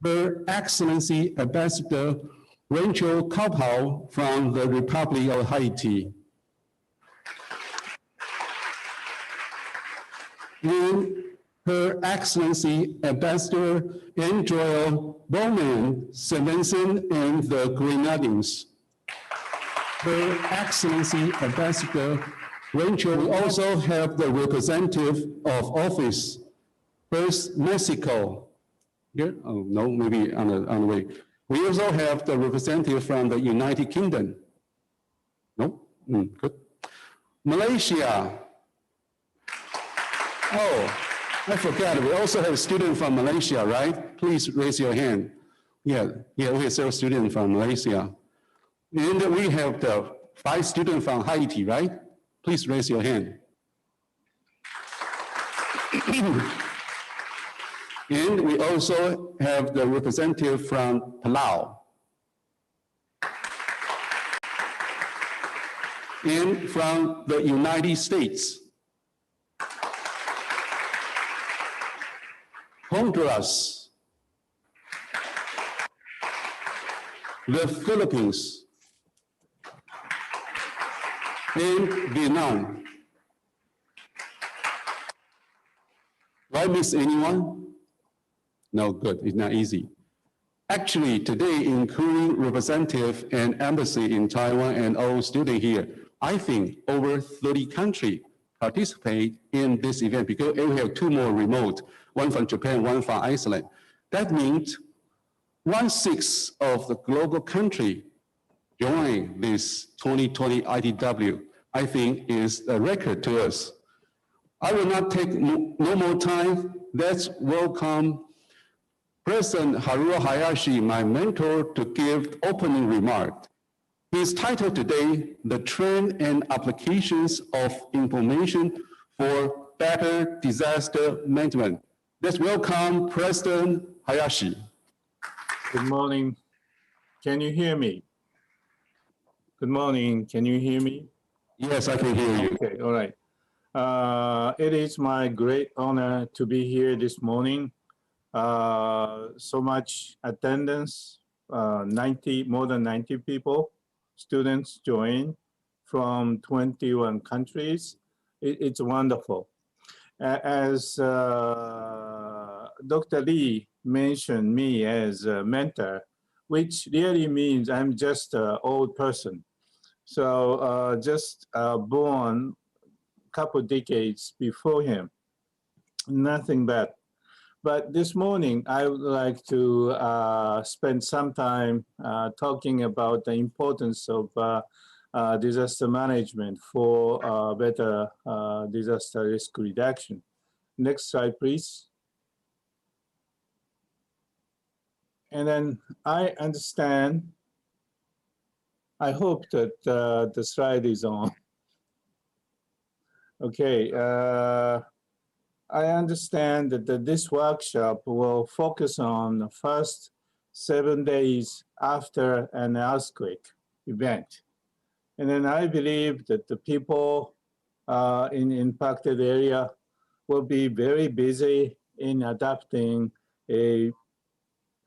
Her Excellency Ambassador Rachel Kaupau from the Republic of Haiti. And Her Excellency Ambassador Andrea Bowman Stevenson and the Grenadines. Her Excellency Ambassador Rachel, we also have the representative of office, First Mexico. Here? Oh, no, maybe on the way. We also have the representative from the United Kingdom. No? Good. Malaysia. Oh, I forgot. We also have a student from Malaysia, right? Please raise your hand. Yeah, we have several students from Malaysia. And we have the 5 students from Haiti, right? Please raise your hand. And we also have the representative from Palau. And from the United States. Honduras. The Philippines. And Vietnam. Do I miss anyone? No, good, it's not easy. Actually, today, including representative and embassy in Taiwan and all students here, I think over 30 countries participate in this event because we have 2 more remote, one from Japan, one from Iceland. That means 1/6 of the global country join this 2020 ITW, I think is a record to us. I will not take no more time. Let's welcome President Haruo Hayashi, my mentor, to give opening remark. His title today, The Trend and Applications of Information for Better Disaster Management. Let's welcome President Hayashi. Good morning. Can you hear me? Good morning. Can you hear me? Yes, I can hear you. Okay, all right. It is my great honor to be here this morning. So much attendance, more than 90 people, students join from 21 countries. It's wonderful. As Dr. Lee mentioned me as a mentor, which really means I'm just an old person. So just born a couple decades before him, nothing bad. But this morning, I would like to spend some time talking about the importance of disaster management for better disaster risk reduction. Next slide, please. And then I understand, I hope that the slide is on. Okay. I understand that this workshop will focus on the first 7 days after an earthquake event. And then I believe that the people in impacted area will be very busy in adapting a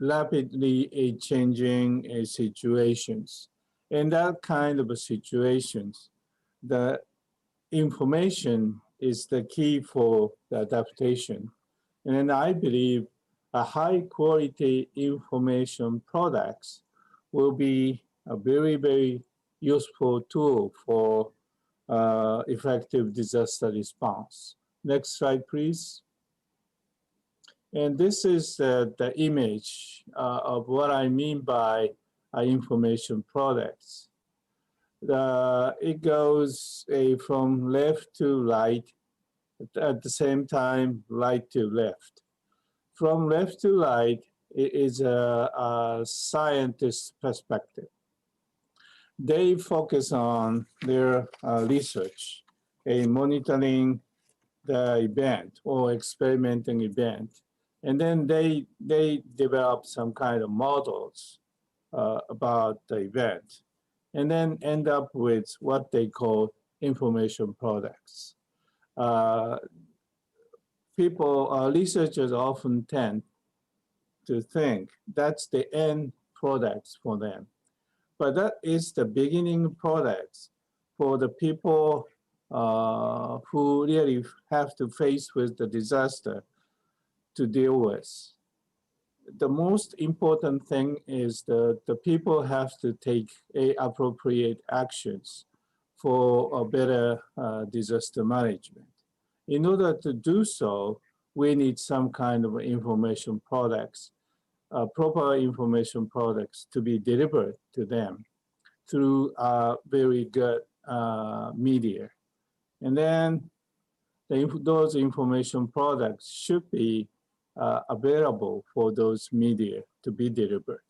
rapidly changing situations. In that kind of situations, the information is the key for the adaptation. And then I believe a high quality information products will be a very, very useful tool for effective disaster response. Next slide, please. And this is the image of what I mean by information products. It goes from left to right, at the same time, right to left. From left to right, it is a scientist perspective. They focus on their research, monitoring the event or experimenting event. And then they develop some kind of models about the event, and then end up with what they call information products. Researchers often tend to think that's the end products for them. But that is the beginning products for the people who really have to face with the disaster to deal with. The most important thing is the people have to take appropriate actions for a better disaster management. In order to do so, we need some kind of information products, proper information products to be delivered to them through very good media. And then those information products should be available for those media to be delivered.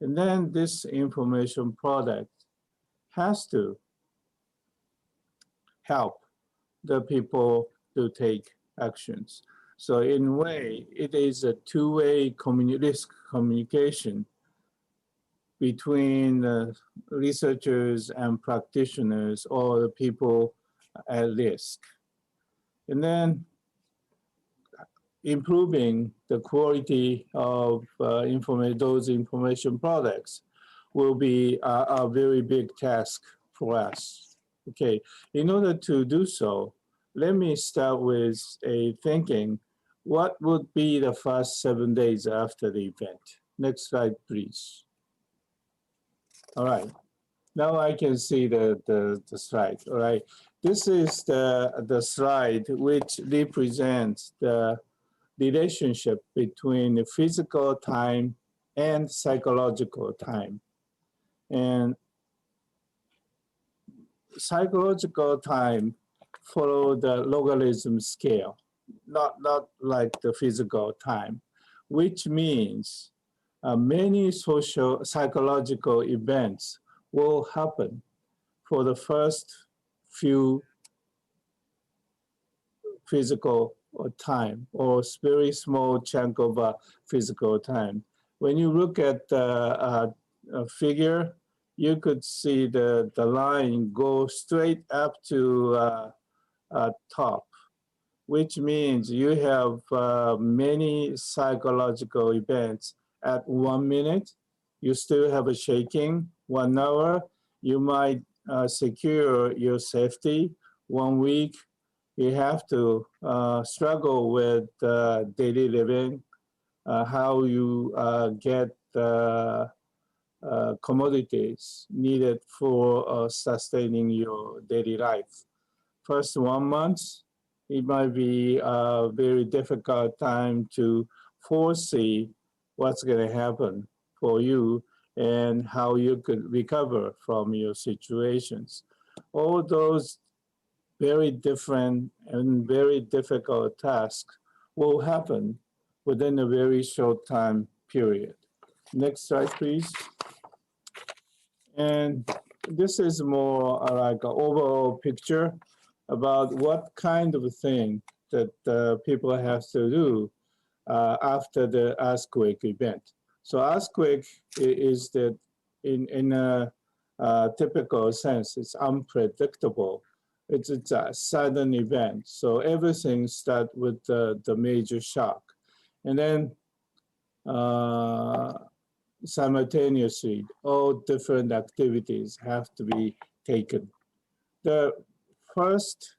And then this information product has to help the people to take actions. So in a way, it is a two-way risk communication between researchers and practitioners or the people at risk. And then improving the quality of those information products will be a very big task for us. Okay, in order to do so, let me start with a thinking, what would be the first 7 days after the event? Next slide, please. All right, now I can see the slide, all right? This is the slide which represents the relationship between the physical time and psychological time. And psychological time follow the logarithm scale, not like the physical time, which means many psychological events will happen for the first few physical time or very small chunk of physical time. When you look at the figure, you could see the line go straight up to top, which means you have many psychological events at 1 minute. You still have a shaking. 1 hour, you might secure your safety. 1 week, you have to struggle with daily living, how you get commodities needed for sustaining your daily life. First 1 month, it might be a very difficult time to foresee what's going to happen for you and how you could recover from your situations. All those very different and very difficult tasks will happen within a very short time period. Next slide, please. And this is more like an overall picture about what kind of thing that people have to do after the earthquake event. So earthquake is that in a typical sense, it's unpredictable. It's a sudden event. So everything starts with the major shock. And then simultaneously, all different activities have to be taken. The first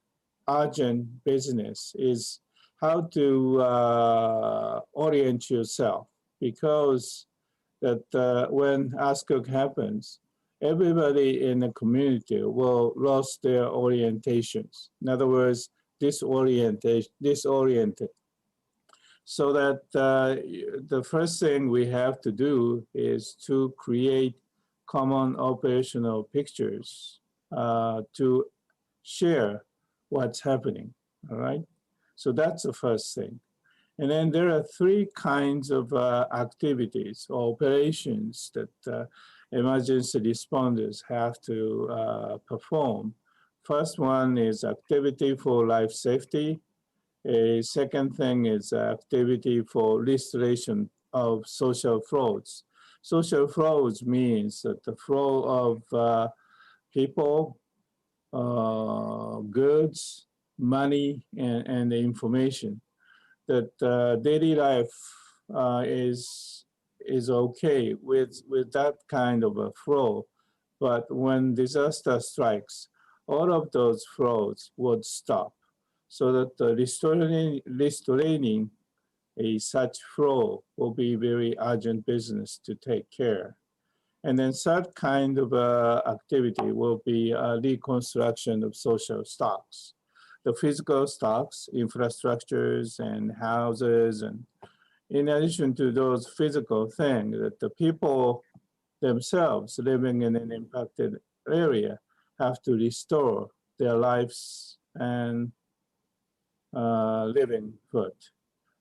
urgent business is how to orient yourself, because that when earthquake happens, everybody in the community will lose their orientations. In other words, disoriented. So that the first thing we have to do is to create common operational pictures to share what's happening, all right? So that's the first thing. And then there are 3 kinds of activities or operations that emergency responders have to perform. First one is activity for life safety. A second thing is activity for restoration of social flows. Social flows means that the flow of people, goods, money, and the information. That daily life is okay with that kind of a flow, but when disaster strikes, all of those flows would stop, so that the restoring a such flow will be very urgent business to take care. And then third kind of activity will be reconstruction of social stocks. The physical stocks, infrastructures and houses, and in addition to those physical things that the people themselves living in an impacted area have to restore their lives and livelihood.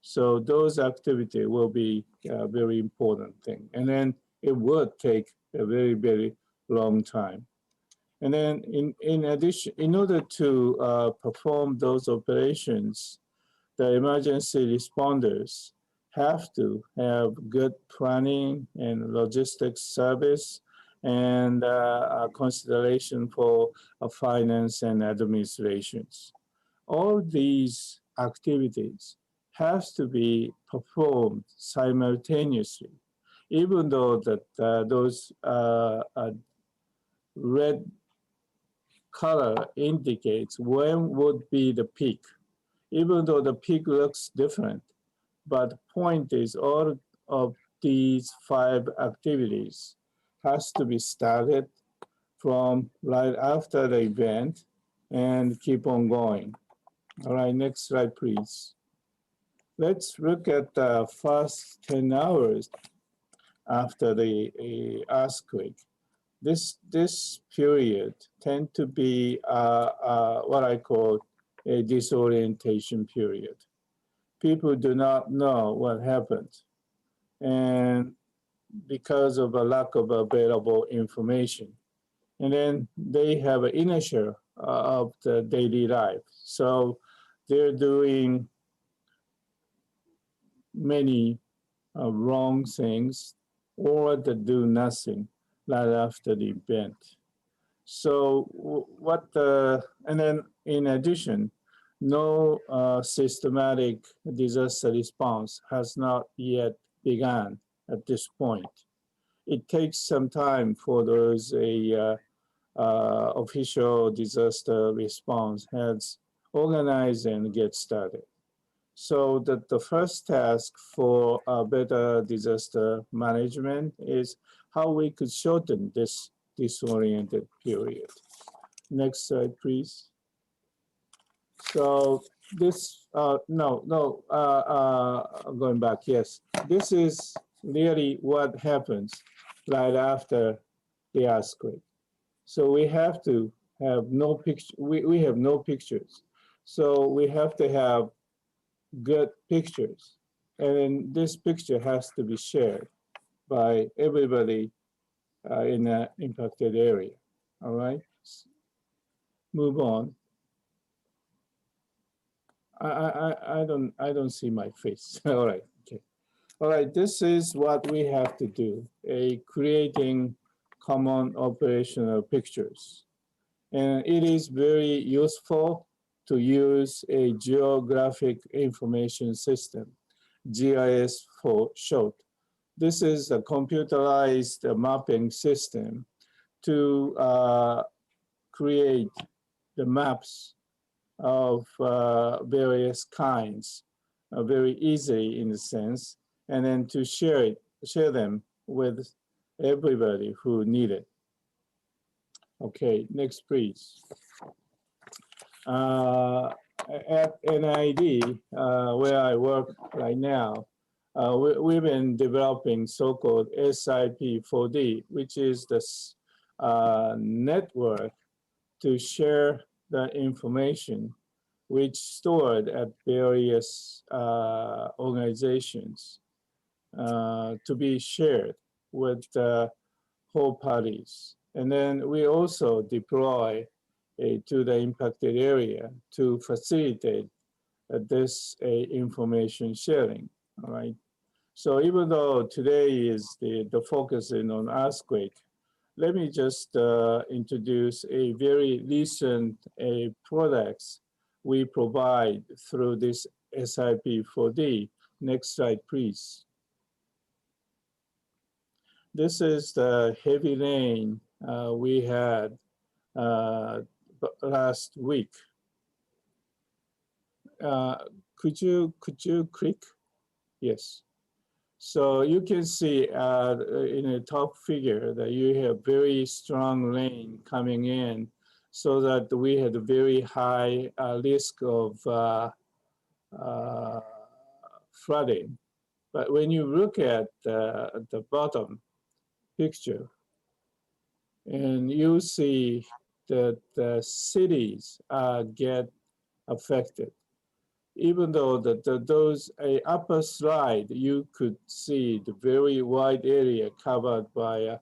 So those activities will be a very important thing. And then it would take a very, very long time. And then in addition, in order to perform those operations, the emergency responders have to have good planning and logistics service and consideration for finance and administrations. All these activities has to be performed simultaneously, even though that those red color indicates when would be the peak, even though the peak looks different. But the point is all of these 5 activities has to be started from right after the event and keep on going. All right, next slide, please. Let's look at the first 10 hours after the earthquake. This period tend to be what I call a disorientation period. People do not know what happened, and because of a lack of available information. And then they have an inertia of the daily life. So they're doing many wrong things or they do nothing right after the event. So and then in addition, no systematic disaster response has not yet begun at this point. It takes some time for those official disaster response has organized and get started. So that the first task for better disaster management is how we could shorten this disoriented period. Next slide, please. So this, going back, yes. This is really what happens right after the earthquake. So we have to have no picture, we have no pictures. So we have to have good pictures. And then this picture has to be shared by everybody in an impacted area, all right? Move on. I don't see my face. All right, okay. All right, this is what we have to do, creating common operational pictures. And it is very useful to use a geographic information system, GIS for short. This is a computerized mapping system to create the maps of various kinds, very easy in a sense, and then to share them with everybody who need it. Okay, next please. At NID, where I work right now, we've been developing so-called SIP4D, which is this network to share the information which stored at various organizations to be shared with whole parties. And then we also deploy to the impacted area to facilitate this information sharing, all right? So even though today is the focus on earthquake, let me just introduce a very recent products we provide through this SIP4D. Next slide, please. This is the heavy rain we had last week. Could you click? Yes. So you can see in the top figure that you have very strong rain coming in, so that we had a very high risk of flooding. But when you look at the bottom picture, and you see that the cities get affected. Even though those upper slide, you could see the very wide area covered by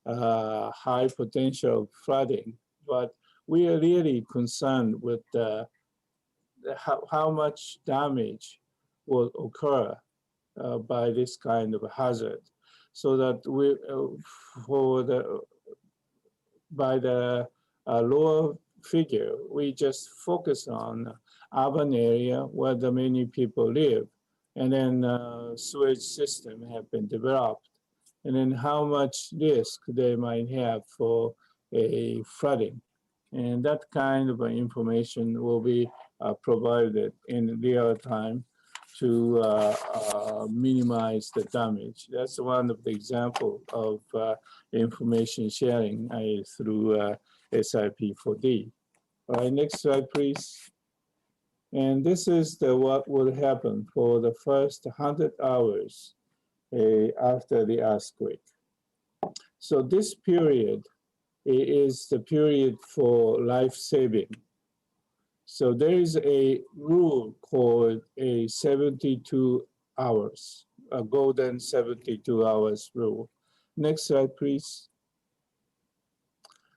high potential flooding. But we are really concerned with how much damage will occur by this kind of hazard. So that we, by the lower figure, we just focus on urban area where the many people live, and then sewage system have been developed, and then how much risk they might have for a flooding. And that kind of information will be provided in real time to minimize the damage. That's one of the examples of information sharing through SIP4D. All right, next slide, please. And this is what will happen for the first 100 hours after the earthquake. So this period is the period for life saving. So there is a rule called a 72 hours, a golden 72 hours rule. Next slide, please.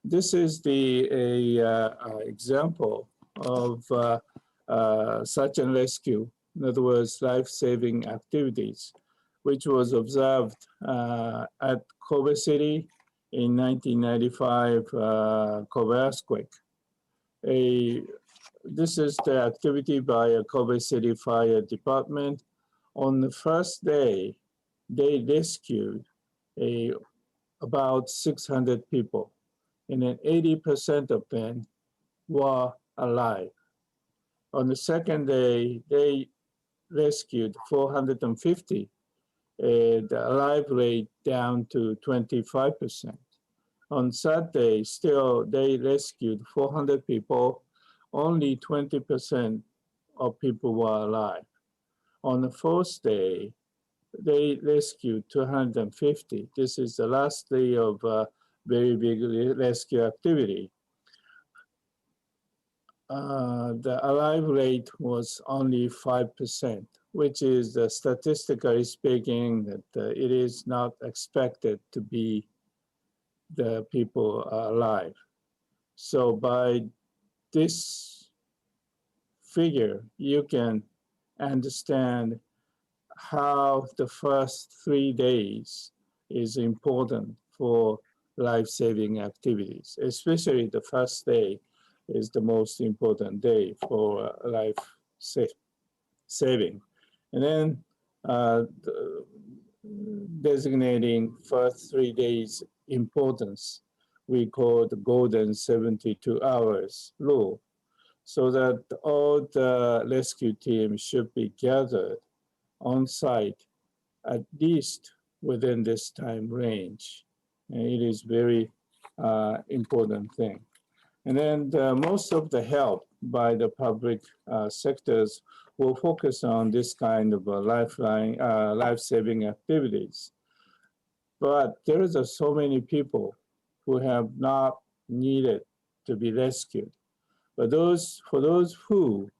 This is the example of search and rescue, in other words, life-saving activities, which was observed at Kobe City in 1995 Kobe earthquake. This is the activity by a Kobe City Fire Department. On the first day, they rescued about 600 people, and then 80% of them were alive. On the second day, they rescued 450, the alive rate down to 25%. On third day, still they rescued 400 people, only 20% of people were alive. On the fourth day, they rescued 250. This is the last day of very big rescue activity. The alive rate was only 5%, which is statistically speaking that it is not expected to be the people alive. So by this figure, you can understand how the first 3 days is important for life-saving activities, especially the first day is the most important day for life saving. And then designating first 3 days importance, we call the golden 72 hours rule, so that all the rescue teams should be gathered on site at least within this time range. And it is very important thing. And then most of the help by the public sectors will focus on this kind of life-saving activities. But there is so many people who have not needed to be rescued. But for those who,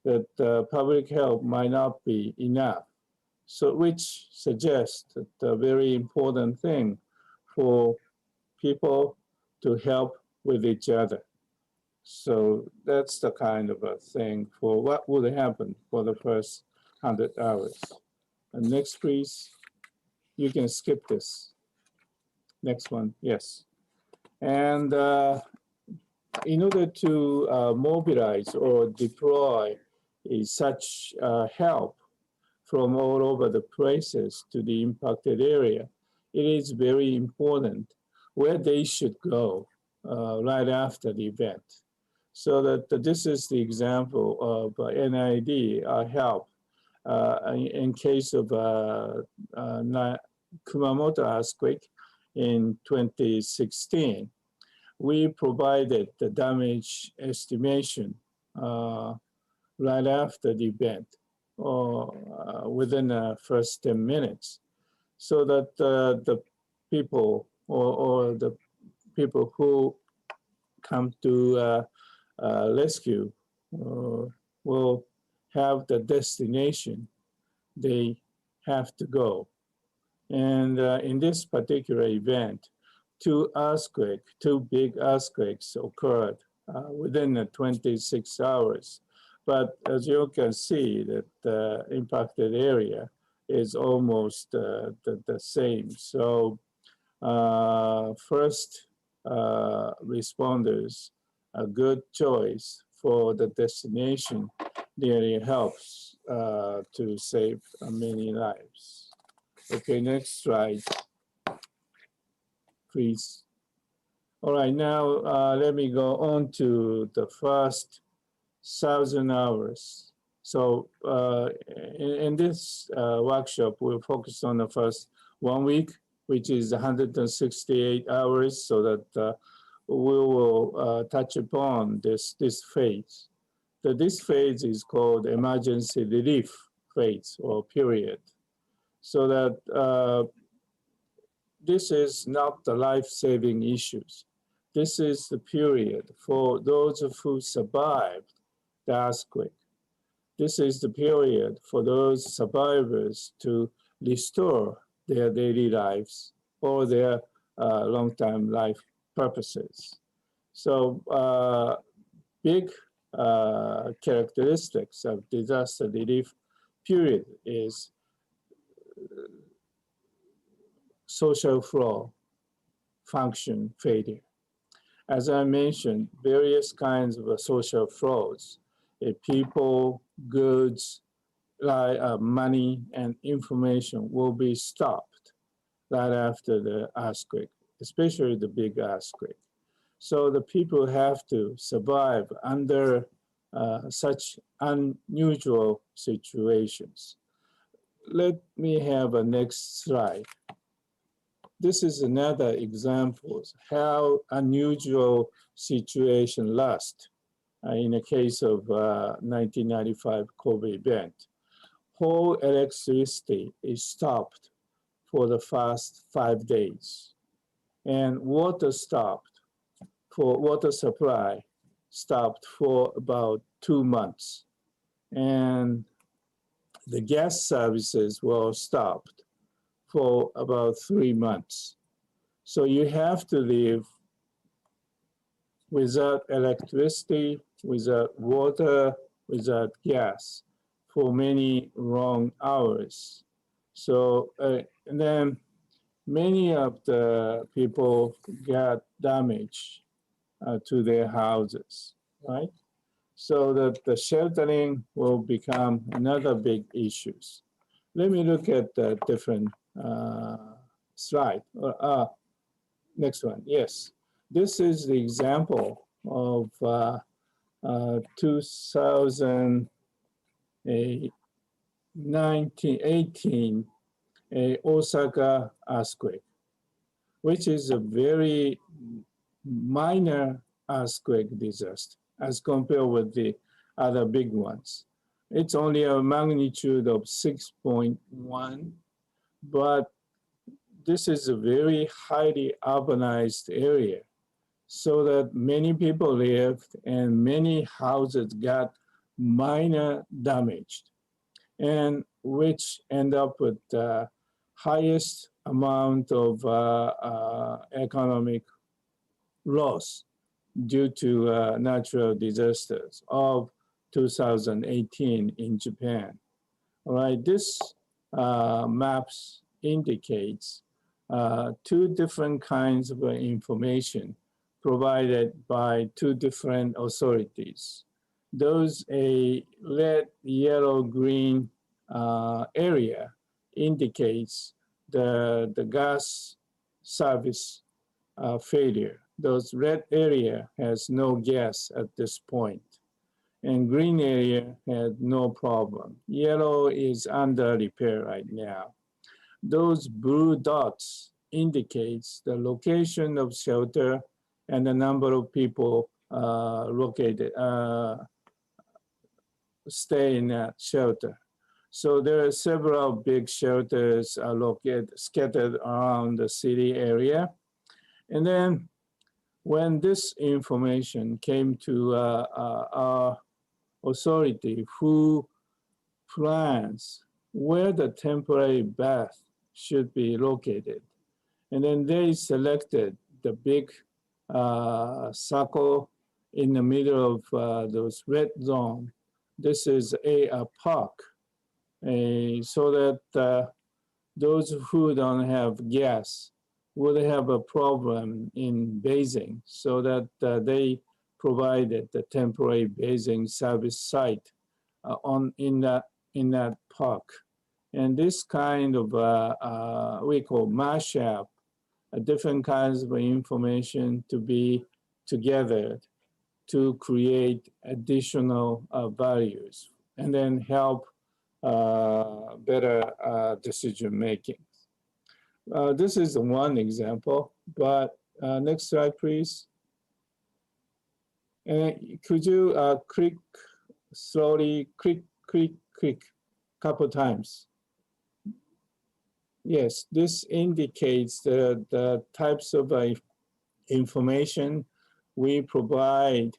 that public help might not be enough. So which suggests that the very important thing for people to help with each other. So that's the kind of a thing for what would happen for the first 100 hours. And next, please. You can skip this. Next one, yes. And in order to mobilize or deploy such help from all over the places to the impacted area, it is very important where they should go right after the event. So that this is the example of NID help in case of Kumamoto earthquake in 2016. We provided the damage estimation right after the event or within the first 10 minutes, so that the people or the people who come to rescue will have the destination they have to go. And in this particular event, two big earthquakes occurred within 26 hours. But as you can see, that the impacted area is almost the same. So first responders, a good choice for the destination really helps to save many lives. Okay, next slide, please. All right, now let me go on to the first 1,000 hours. So in this workshop, we'll focus on the first 1 week, which is 168 hours, so that we will touch upon this phase. So this phase is called emergency relief phase or period. So that this is not the life-saving issues. This is the period for those who survived the earthquake. This is the period for those survivors to restore their daily lives or their long-term life purposes. So big characteristics of disaster relief period is social flow function failure. As I mentioned, various kinds of social flows, people, goods, money, and information will be stopped right after the earthquake, especially the big earthquake. So the people have to survive under such unusual situations. Let me have a next slide. This is another example of how unusual situation last in the case of 1995 COVID event. Whole electricity is stopped for the first 5 days, and water supply stopped for about 2 months, and the gas services were stopped for about 3 months. So you have to live without electricity, without water, without gas for many long hours. So and then many of the people got damage to their houses, right? So that the sheltering will become another big issue. Let me look at the different slide. Next one, yes. This is the example of 2018 Osaka earthquake, which is a very minor earthquake disaster as compared with the other big ones. It's only a magnitude of 6.1, but this is a very highly urbanized area, so that many people lived and many houses got minor damaged, and which end up with the highest amount of economic loss due to natural disasters of 2018 in Japan. All right, this maps indicates 2 different kinds of information provided by 2 different authorities. Those a red, yellow, green area indicates the gas service failure. Those red area has no gas at this point, and green area had no problem. Yellow is under repair right now. Those blue dots indicates the location of shelter and the number of people stay in that shelter. So there are several big shelters scattered around the city area. And then when this information came to our authority who plans where the temporary bath should be located, and then they selected the big circle in the middle of those red zone. This is a park, so that those who don't have gas would have a problem in bathing, so that they provided the temporary bathing service site in that park. And this kind of we call mashup, different kinds of information to be together to create additional values and then help better decision making. This is one example, but next slide, please. And could you click slowly, click, couple times? Yes, this indicates the types of information we provide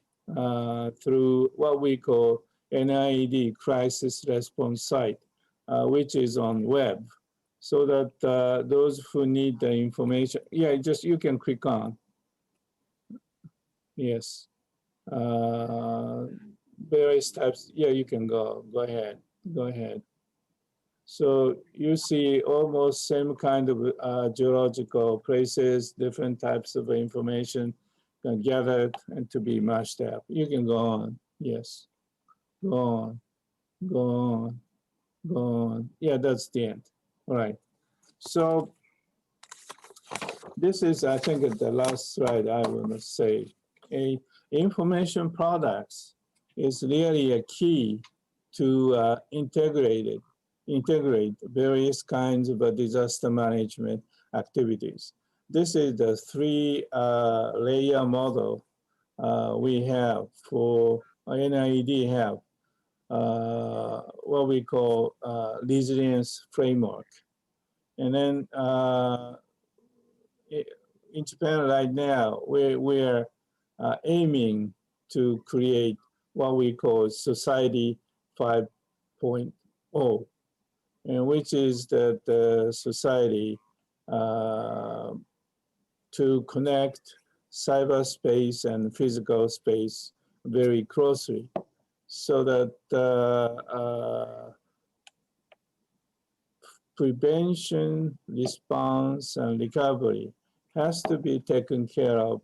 through what we call NID crisis response site, which is on web, so that those who need the information, yeah, just you can click on. Yes, various types. Yeah, you can go ahead. So you see almost same kind of geological places, different types of information gathered and to be mashed up. You can go on, yes. Go on. Yeah, that's the end. All right. So this is, I think, the last slide I want to say. Information products is really a key to integrate various kinds of disaster management activities. This is the three-layer model we have for NID have. What we call resilience framework. And then in Japan right now, we're aiming to create what we call Society 5.0, and which is the society to connect cyberspace and physical space very closely, so that prevention, response, and recovery has to be taken care of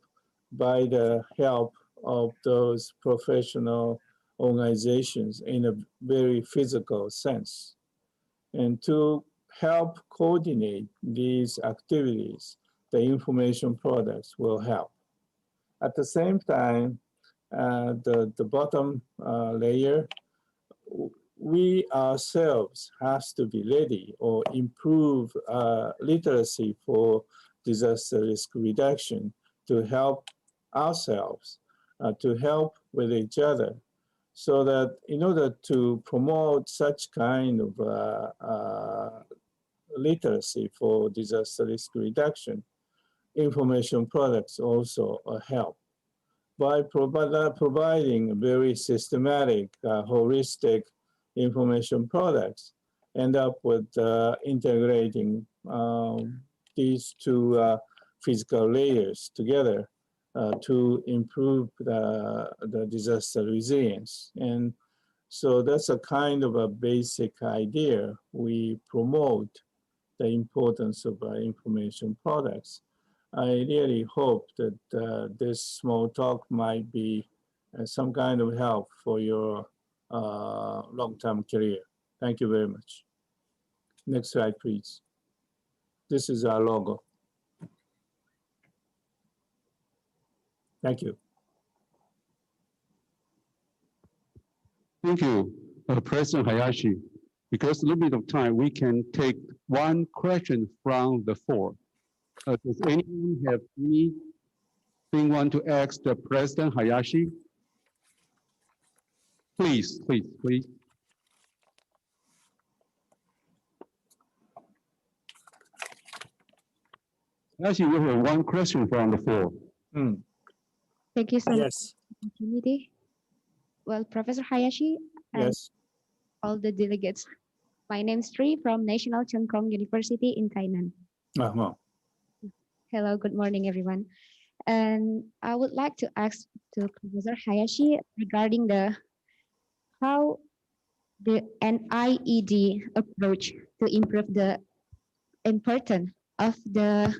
by the help of those professional organizations in a very physical sense. And to help coordinate these activities, the information products will help. At the same time, the bottom layer, we ourselves has to be ready or improve literacy for disaster risk reduction to help ourselves, to help with each other, so that in order to promote such kind of literacy for disaster risk reduction, information products also help. By providing very systematic, holistic information products, end up with integrating these two physical layers together to improve the disaster resilience. And so that's a kind of a basic idea. We promote the importance of information products. I really hope that this small talk might be some kind of help for your long-term career. Thank you very much. Next slide, please. This is our logo. Thank you. Thank you, President Hayashi. Because a little bit of time, we can take one question from the floor. Does anyone have anything want to ask the President Hayashi? Please, please, please. Actually, we have one question from the floor. Thank you so much Yes. for the opportunity. Well, Professor Hayashi and Yes. all the delegates. My name is Sri from National Cheng Kung University in Tainan. Uh-huh. Hello, good morning, everyone. And I would like to ask to Professor Hayashi regarding how the NIED approach to improve the importance of the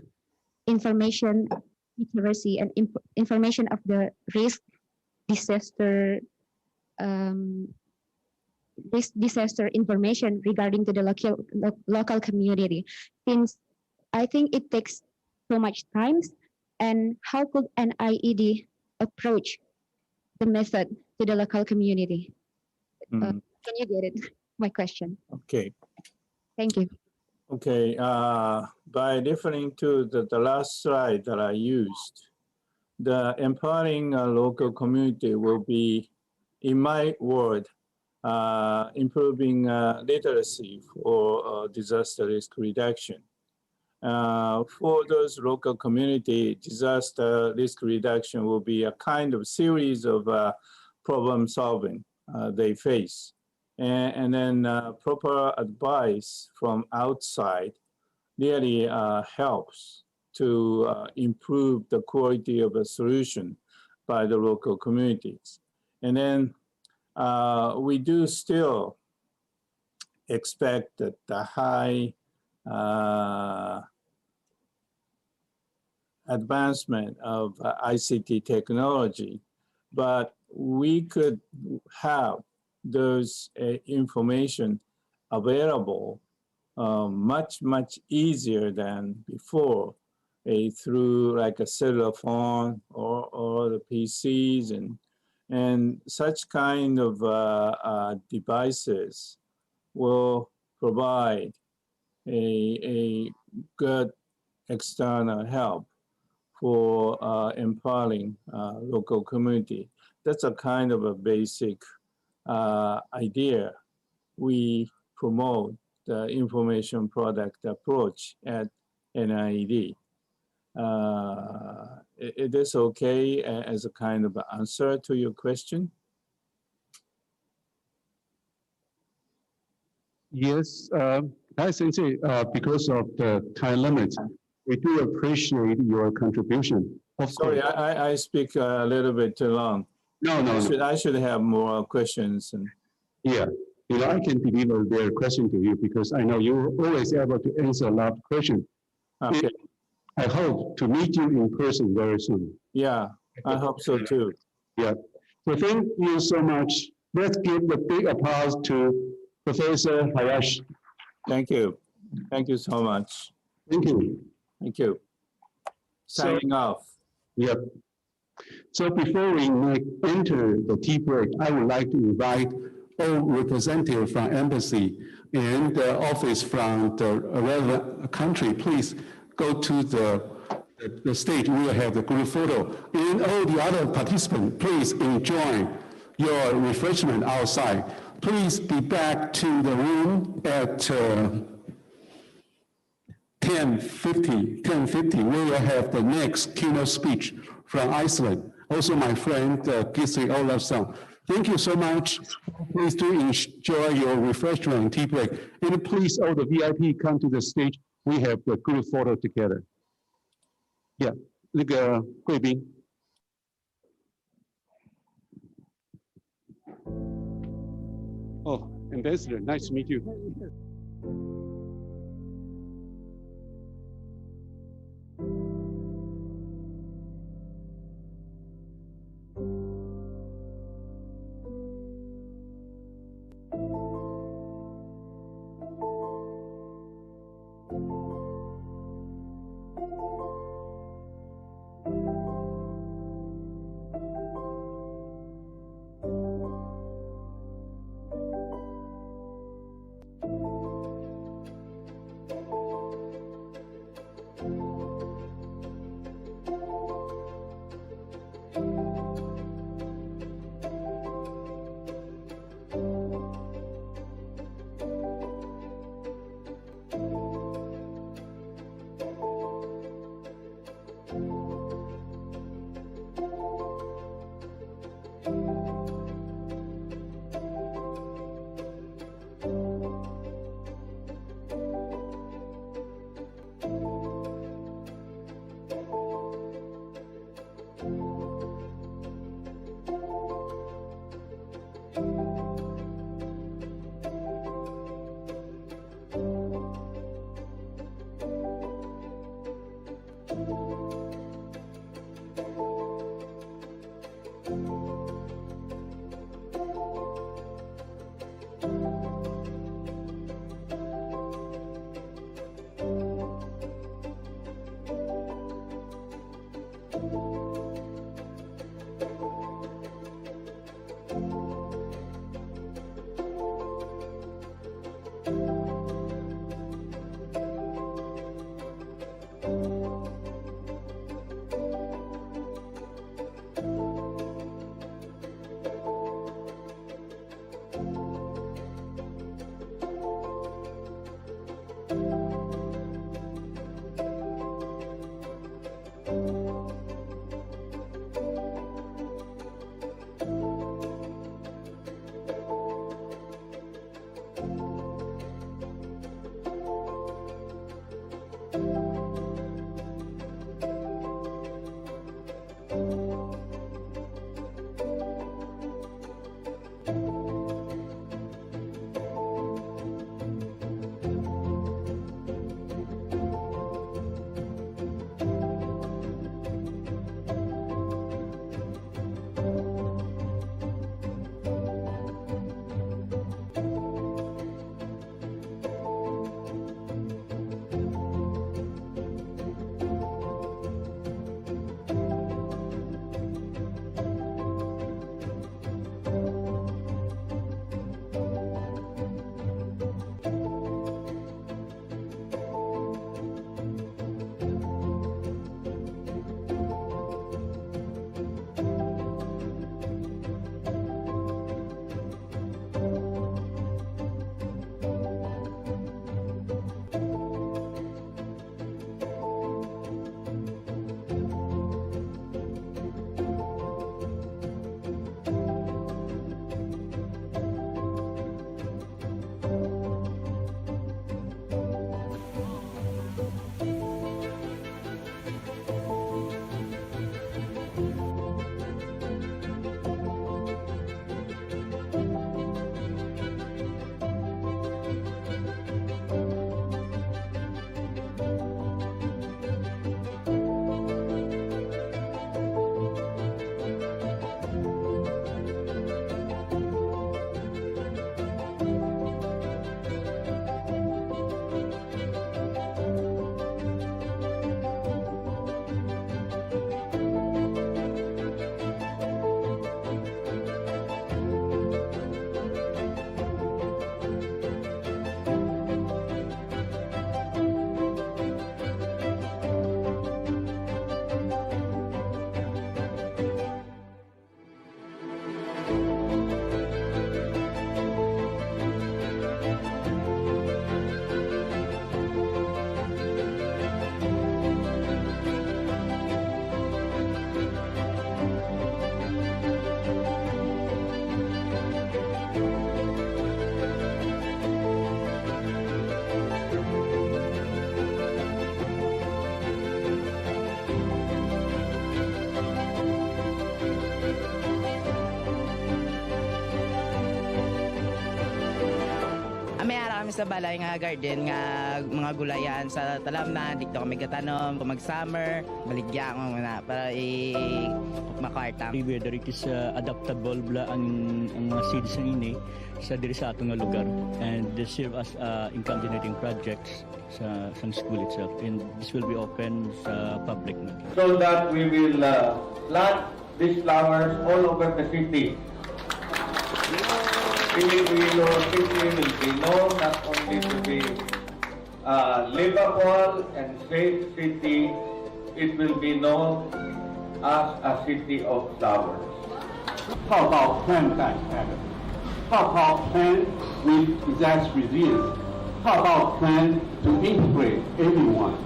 information literacy and information of the disaster information regarding to the local community, since I think it takes so much time. And how could an IED approach the method to the local community? Can you get it? My question. Okay. Thank you. Okay. By referring to the last slide that I used, the empowering local community will be, in my word, improving literacy for disaster risk reduction. For those local community, disaster risk reduction will be a kind of series of problem solving they face. And then proper advice from outside really helps to improve the quality of a solution by the local communities. And then we do still expect that the high advancement of ICT technology, but we could have those information available much easier than before through like a cellular phone or the PCs and such kind of devices will provide a good external help for empowering local community. That's a kind of a basic idea. We promote the information product approach at NIED. It is okay as a kind of answer to your question? Yes, I think because of the time limit, we do appreciate your contribution. Sorry, I speak a little bit too long. No. I should have more questions. Yeah, I can deliver their question to you because I know you're always able to answer a lot of questions. Okay. I hope to meet you in person very soon. Yeah, I hope so too. Yeah. So thank you so much. Let's give a big applause to Professor Hayashi. Thank you. Thank you so much. Thank you. Thank you. Signing off. Yep. So before we enter the tea break, I would like to invite all representatives from embassy and the office from the relevant country. Please go to the stage. We will have the group photo. And all the other participants, please enjoy your refreshment outside. Please be back to the room at 10:50. We will have the next keynote speech from Iceland. Also, my friend Gisli Olafsson. Thank you so much. Please do enjoy your refreshment and tea break. And please, all the VIP come to the stage. We have the group photo together. Yeah, 那个贵宾。Oh, Ambassador, nice to meet you. Sa balay nga garden nga mga gulayan sa talamnan dito kami gatanom pag mag-summer baligya ko muna para makarta. Whether it is adaptable bla ang mga seeds ini sa diri sa atong lugar and they serve as income generating projects sa school itself and this will be open sa public so that we will plant these flowers all over the city. Iloilo City will be known not only to be livable and safe city, it will be known as a city of flowers. 泡泡 plan that matter. 泡泡 plan with disaster resilience. 泡泡 plan to integrate everyone.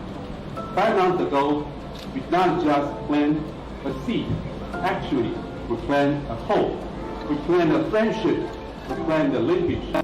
5 months ago, we not just plant a seed. Actually, we plant a hope. We plant a friendship. We plant the linkage.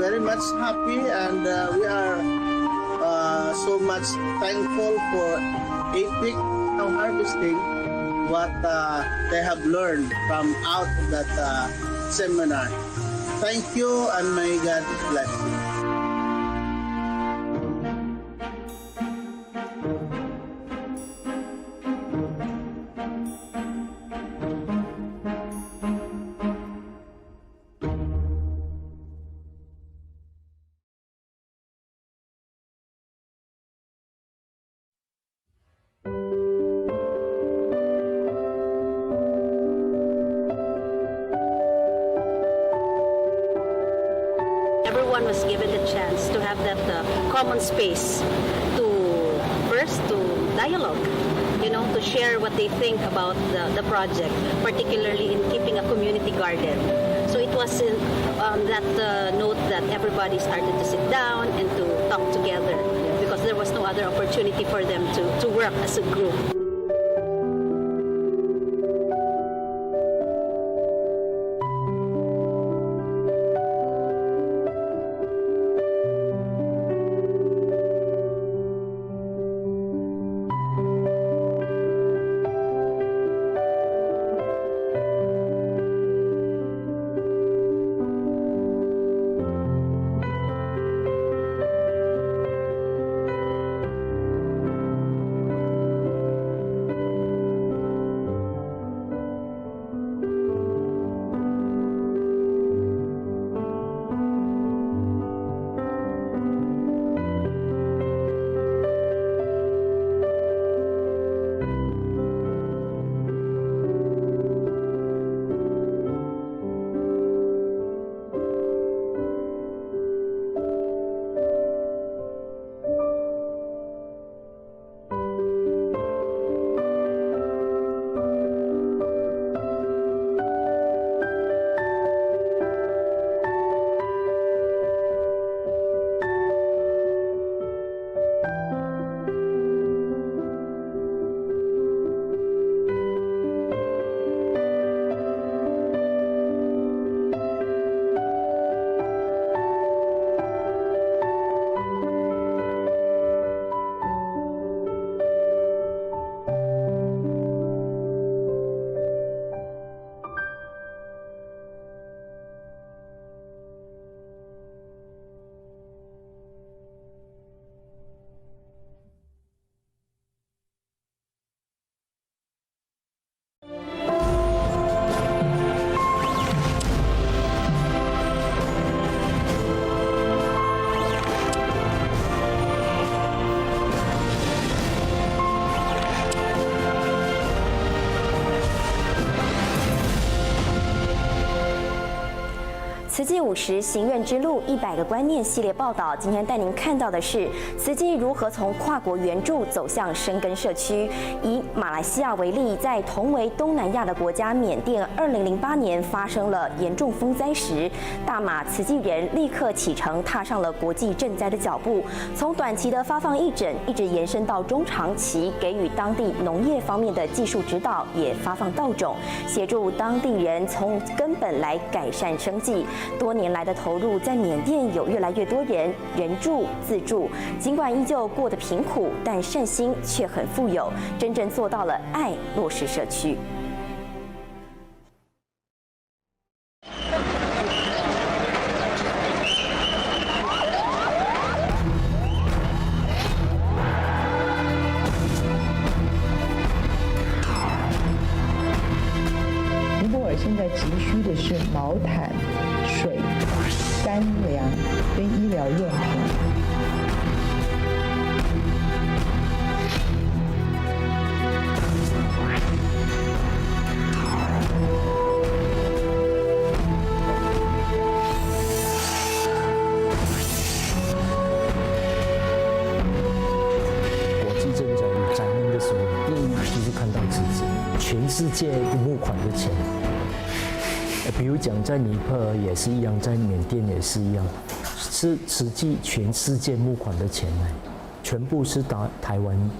very much happy, and we are so much thankful for APIC now harvesting what they have learned from out of that seminar. Thank you, and may God bless you. Everyone was given the chance to have that common space to first to dialogue, to share what they think about the project, particularly in keeping a community garden. So it was on that note that everybody started to sit down and to talk together, because there was no other opportunity for them to work as a group.慈济50行愿之路100个观念系列报道，今天带您看到的是慈济如何从跨国援助走向深耕社区。以马来西亚为例，在同为东南亚的国家缅甸，2008年发生了严重风灾时，大马慈济人立刻启程，踏上了国际赈灾的脚步。从短期的发放义诊，一直延伸到中长期，给予当地农业方面的技术指导，也发放稻种，协助当地人从根本来改善生计。多年来的投入，在缅甸有越来越多人援助自助，尽管依旧过得贫苦，但善心却很富有，真正做到了爱落实社区。尼泊尔现在急需的是毛毯、水、干粮跟医疗用品。国际赈灾灾难的时候，第一就是看到自己，全世界募款的钱。比如讲，在尼泊尔也是一样，在缅甸也是一样，是实际全世界募款的钱呢，全部是台湾。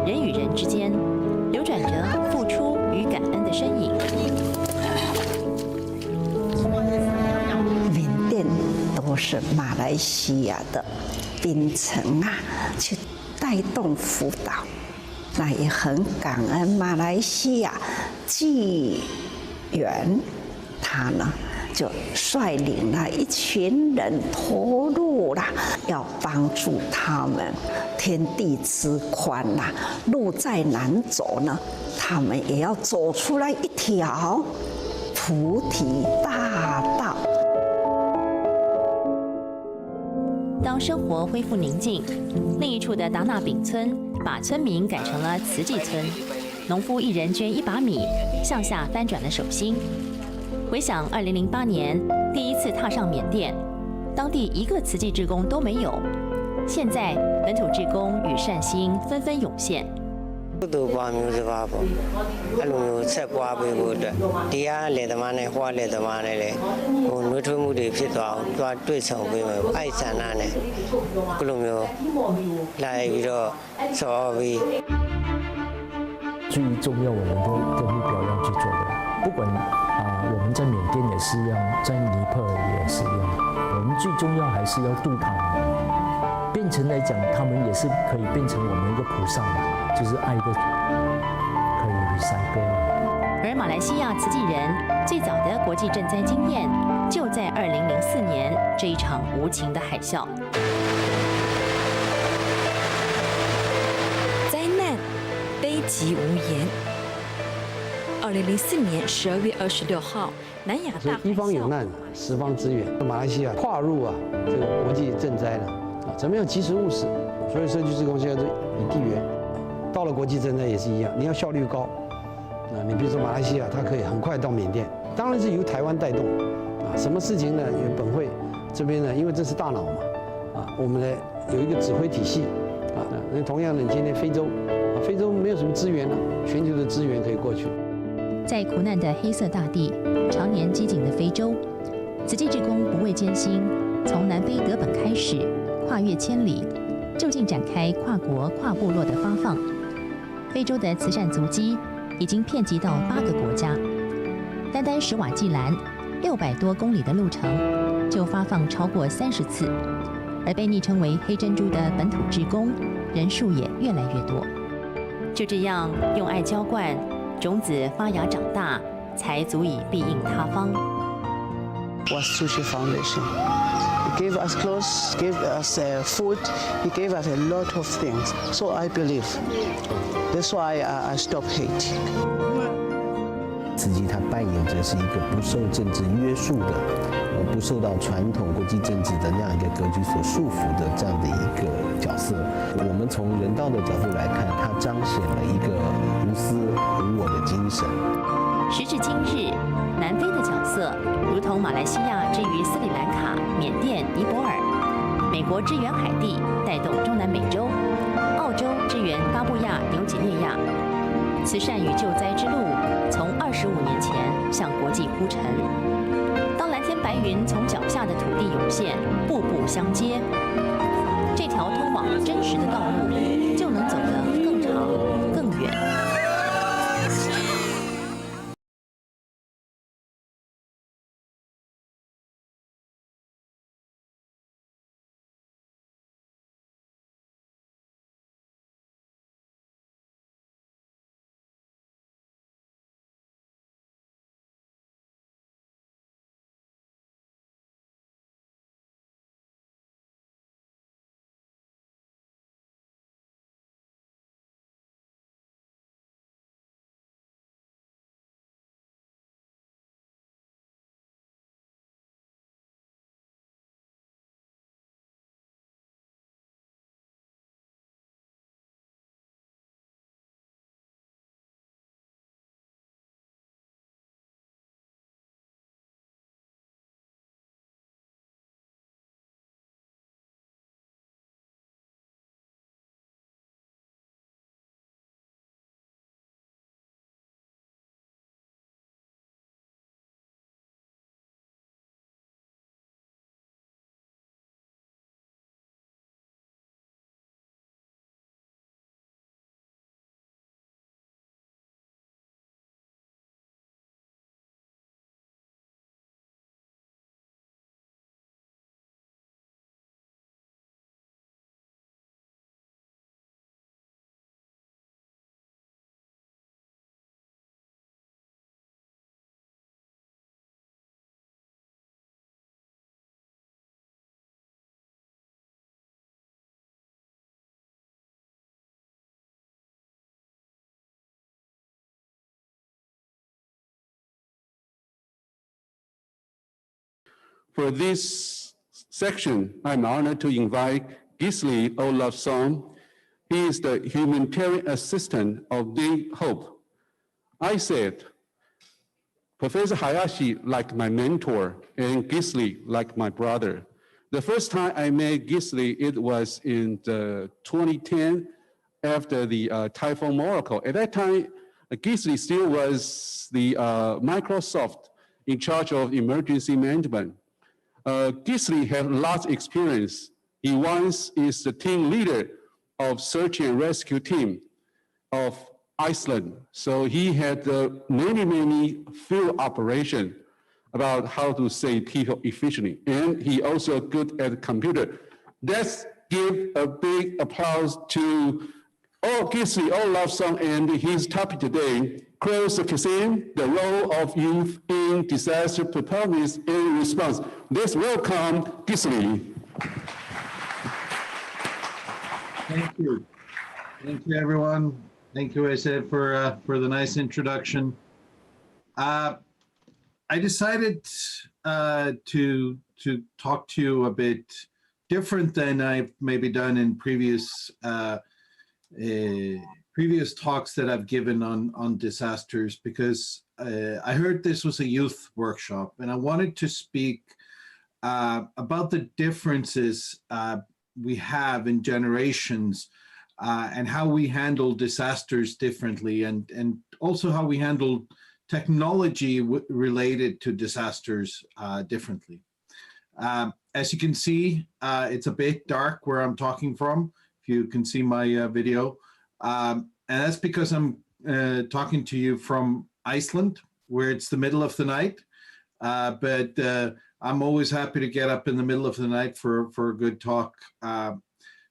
人与人之间流转着付出与感恩的身影。缅甸都是马来西亚的槟城啊，去带动辅导，那也很感恩马来西亚纪元，他呢就率领了一群人投入了，要帮助他们。天地之宽呐，路再难走呢，他们也要走出来一条菩提大道。当生活恢复宁静，另一处的达纳丙村把村民改成了慈济村，农夫一人捐1把米，向下翻转了手心。回想2008年第一次踏上缅甸，当地一个慈济志工都没有。现在本土志工与善心纷纷涌现。都ပွားမျိုးစကားပေါ့အဲ့လိုမျိုးဆက်ပွားပေးဖို့အတွက်ဒီကလေသမားနဲ့ဟိုကလေသမားနဲ့လေဟိုနှွေးထွေးမှုတွေဖြစ်သွားအောင်တွားတွေ့ဆုံပေးမယ်အဲ့ဆန္ဒနဲ့ဘလိုမျိုးလာပြီးတော့ဆော်ပြီး最重要我们的目标要去做的，不管我们在缅甸也是一样，在尼泊尔也是一样，我们最重要还是要度他们。变成来讲，他们也是可以变成我们一个菩萨嘛，就是爱的可以recycle。而马来西亚慈济人最早的国际赈灾经验，就在2004年这一场无情的海啸。灾难悲极无言。2004年12月26号，南亚大海啸。一方有难，十方支援。马来西亚跨入这个国际赈灾了。怎么样及时务实？所以社区志工现在都以地缘，到了国际赈灾也是一样，你要效率高。你比如说马来西亚，它可以很快到缅甸，当然是由台湾带动。什么事情呢？有本会这边呢，因为这是大脑嘛，我们呢有一个指挥体系。那同样的，今天非洲，非洲没有什么资源了，全球的资源可以过去。在苦难的黑色大地，常年饥馑的非洲，慈济志工不畏艰辛，从南非德本开始。跨越千里，就近展开跨国跨部落的发放。非洲的慈善足迹已经遍及到8个国家，单单史瓦济兰600多公里的路程就发放超过30次，而被昵称为黑珍珠的本土志工人数也越来越多。就这样用爱浇灌，种子发芽长大，才足以庇应他方。Was Sushi Foundation. He gave us clothes, gave us food, he gave us a lot of things. So I believe. That's why I stopped hate. 慈济它扮演着是一个不受政治约束的，不受到传统国际政治的那样一个格局所束缚的这样的一个角色。我们从人道的角度来看，它彰显了一个无私无我的精神。时至今日，南非的角色如同马来西亚之于斯里兰卡、缅甸、尼泊尔，美国支援海地，带动中南美洲，澳洲支援巴布亚纽几内亚。慈善与救灾之路从25年前向国际铺陈。当蓝天白云从脚下的土地涌现，步步相接，这条通往真实的道路就能走得更长更远。For this section, I'm honored to invite Gisli Olafsson. He is the humanitarian assistant of NetHope. I said, Professor Hayashi like my mentor and Gisli like my brother. The first time I met Gisli, it was in 2010 after the Typhoon Miracle. At that time, Gisli still was the Microsoft in charge of emergency management. Gisli had lots of experience. He once is the team leader of search and rescue team of Iceland. So he had many field operations about how to save people efficiently. And he also good at computer. Let's give a big applause to Gisli Olafsson and his topic today, close the role of youth in disaster preparedness and response. Let's welcome Gisli. Thank you. Thank you, everyone. Thank you, I said, for the nice introduction. I decided to talk to you a bit different than I've maybe done in previous talks that I've given on disasters, because I heard this was a youth workshop, and I wanted to speak about the differences we have in generations and how we handle disasters differently, and also how we handle technology related to disasters differently. As you can see, it's a bit dark where I'm talking from, if you can see my video. And that's because I'm talking to you from Iceland, where it's the middle of the night. But I'm always happy to get up in the middle of the night for a good talk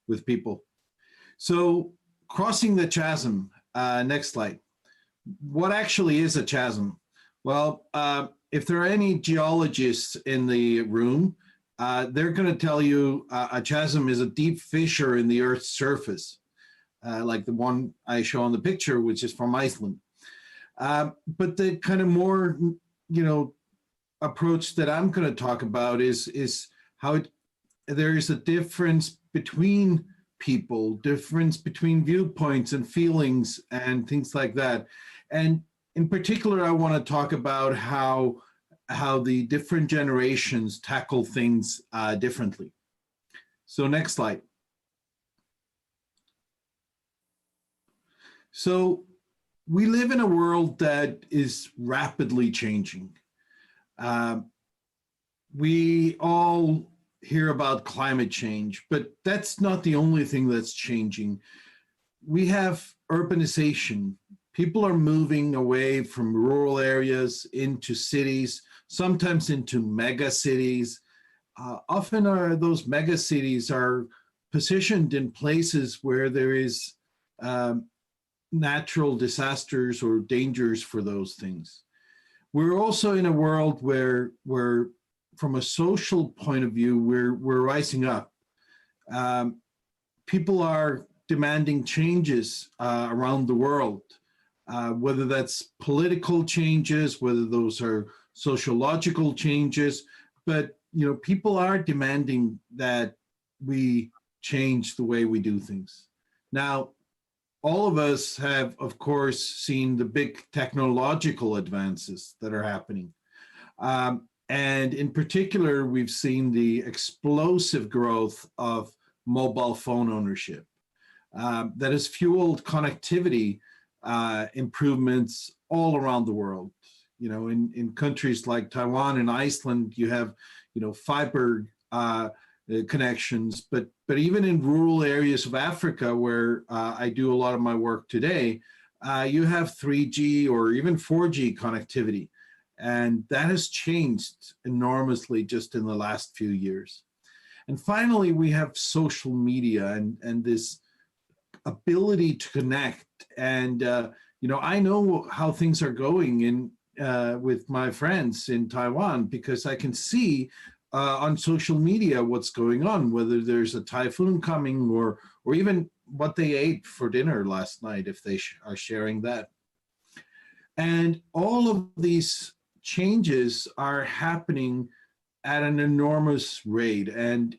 with people. So crossing the chasm, next slide. What actually is a chasm? Well, if there are any geologists in the room, they're going to tell you a chasm is a deep fissure in the Earth's surface, like the one I show on the picture, which is from Iceland. But the kind of more, approach that I'm going to talk about is how there is a difference between people, difference between viewpoints and feelings and things like that. And in particular, I want to talk about how the different generations tackle things differently. So next slide. So we live in a world that is rapidly changing. We all hear about climate change, but that's not the only thing that's changing. We have urbanization. People are moving away from rural areas into cities, sometimes into mega cities. Often those mega cities are positioned in places where there is natural disasters or dangers for those things. We're also in a world where from a social point of view, we're rising up. People are demanding changes around the world, whether that's political changes, whether those are sociological changes, but people are demanding that we change the way we do things. Now, all of us have, of course, seen the big technological advances that are happening. And in particular, we've seen the explosive growth of mobile phone ownership that has fueled connectivity improvements all around the world. In countries like Taiwan and Iceland, you have, fiber connections, but even in rural areas of Africa, where I do a lot of my work today, you have 3G or even 4G connectivity. And that has changed enormously just in the last few years. And finally, we have social media and this ability to connect. And, I know how things are going with my friends in Taiwan, because I can see on social media what's going on, whether there's a typhoon coming or even what they ate for dinner last night, if they are sharing that. And all of these changes are happening at an enormous rate. And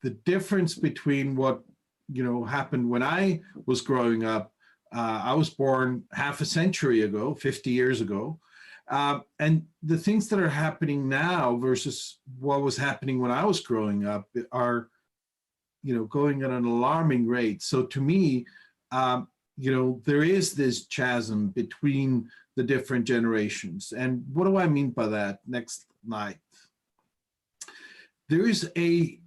the difference between what, happened when I was growing up, I was born half a century ago, 50 years ago. And the things that are happening now versus what was happening when I was growing up are, going at an alarming rate. So to me, there is this chasm between the different generations. And what do I mean by that? Next slide. There is a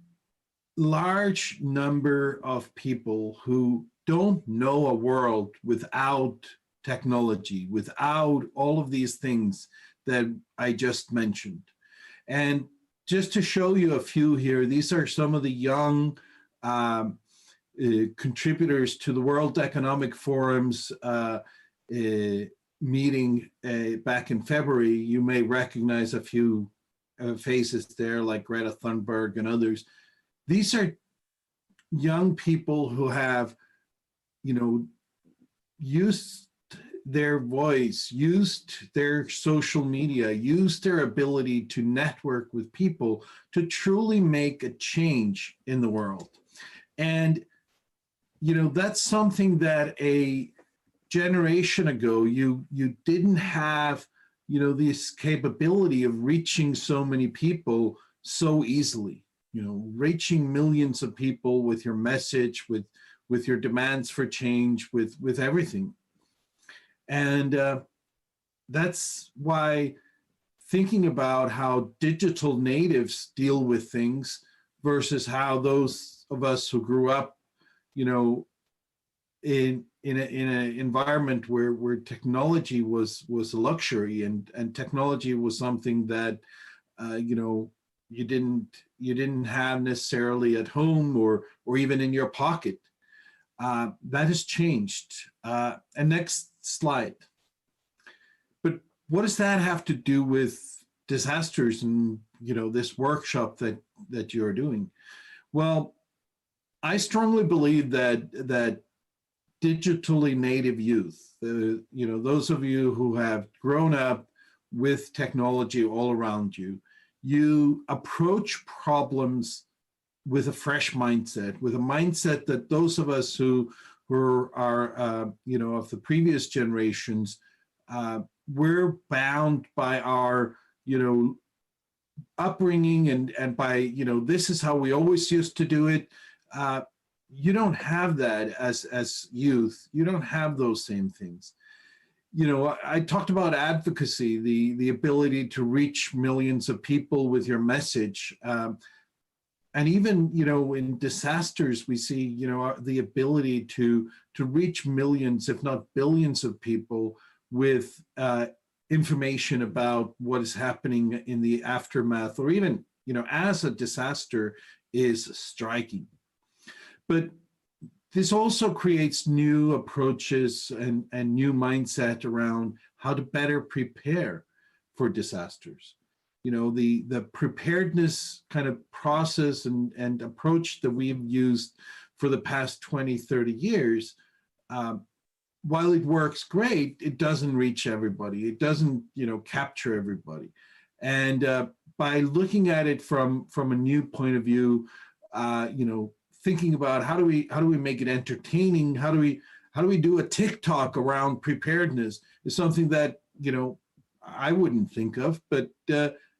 large number of people who don't know a world without technology, without all of these things that I just mentioned. And just to show you a few here, these are some of the young contributors to the World Economic Forum's meeting back in February. You may recognize a few faces there, like Greta Thunberg and others. These are young people who have, used their voice, used their social media, used their ability to network with people to truly make a change in the world. And, that's something that a generation ago, you didn't have, this capability of reaching so many people so easily, reaching millions of people with your message, with your demands for change, with everything. And that's why thinking about how digital natives deal with things versus how those of us who grew up, in an environment where technology was a luxury and technology was something that you didn't have necessarily at home or even in your pocket. That has changed. And next slide. But what does that have to do with disasters and this workshop that you're doing? Well, I strongly believe that digitally native youth, those of you who have grown up with technology all around you, you approach problems with a fresh mindset, with a mindset that those of us who are of the previous generations, we're bound by our, upbringing and by, this is how we always used to do it. You don't have that as youth. You don't have those same things. I talked about advocacy, the ability to reach millions of people with your message. And even, in disasters, we see, the ability to reach millions, if not billions of people with information about what is happening in the aftermath, or even, as a disaster is striking. But this also creates new approaches and new mindset around how to better prepare for disasters. The preparedness kind of process and approach that we've used for the past 20, 30 years, while it works great, it doesn't reach everybody. It doesn't, capture everybody. And by looking at it from a new point of view, thinking about how do we make it entertaining? How do we do a TikTok around preparedness is something that, I wouldn't think of, but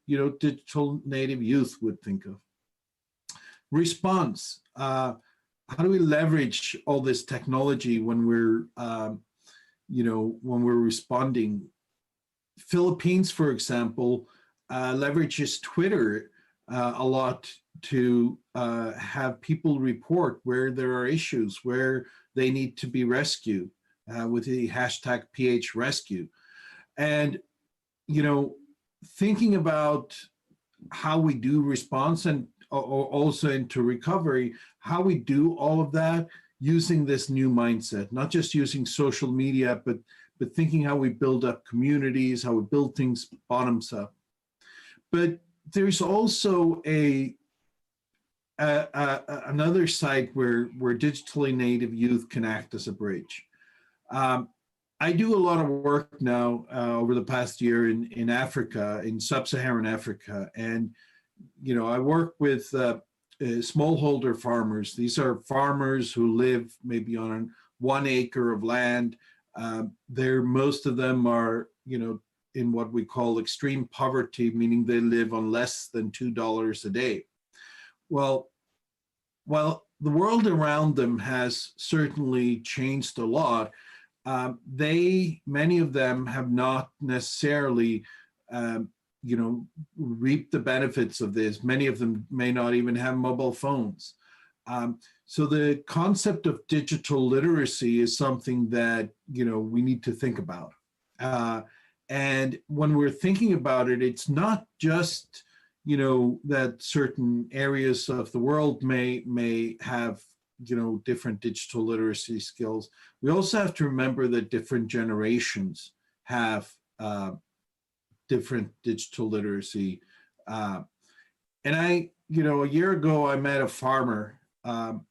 digital native youth would think of. Response. How do we leverage all this technology when we're, when we're responding? Philippines, for example, leverages Twitter a lot to have people report where there are issues, where they need to be rescued with the hashtag PHRescue. And, thinking about how we do response and also into recovery, how we do all of that using this new mindset, not just using social media, but thinking how we build up communities, how we build things bottoms up. But there's also another site where digitally native youth can act as a bridge. I do a lot of work now over the past year in Africa, in sub-Saharan Africa, and I work with smallholder farmers. These are farmers who live maybe on 1 acre of land. Most of them are in what we call extreme poverty, meaning they live on less than $2 a day. Well, while the world around them has certainly changed a lot, many of them have not necessarily, reaped the benefits of this. Many of them may not even have mobile phones. So the concept of digital literacy is something that, we need to think about. And when we're thinking about it, it's not just, that certain areas of the world may have different digital literacy skills. We also have to remember that different generations have different digital literacy. And a year ago, I met a farmer, an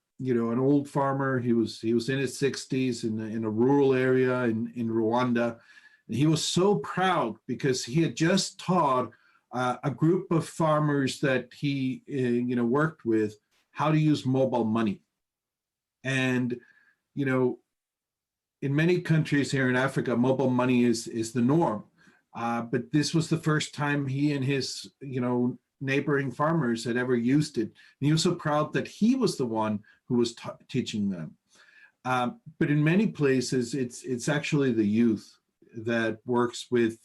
old farmer. He was in his 60s in a rural area in Rwanda. And he was so proud because he had just taught a group of farmers that he worked with how to use mobile money. And, in many countries here in Africa, mobile money is the norm. But this was the first time he and his, neighboring farmers had ever used it. And he was so proud that he was the one who was teaching them. But in many places, it's actually the youth that works with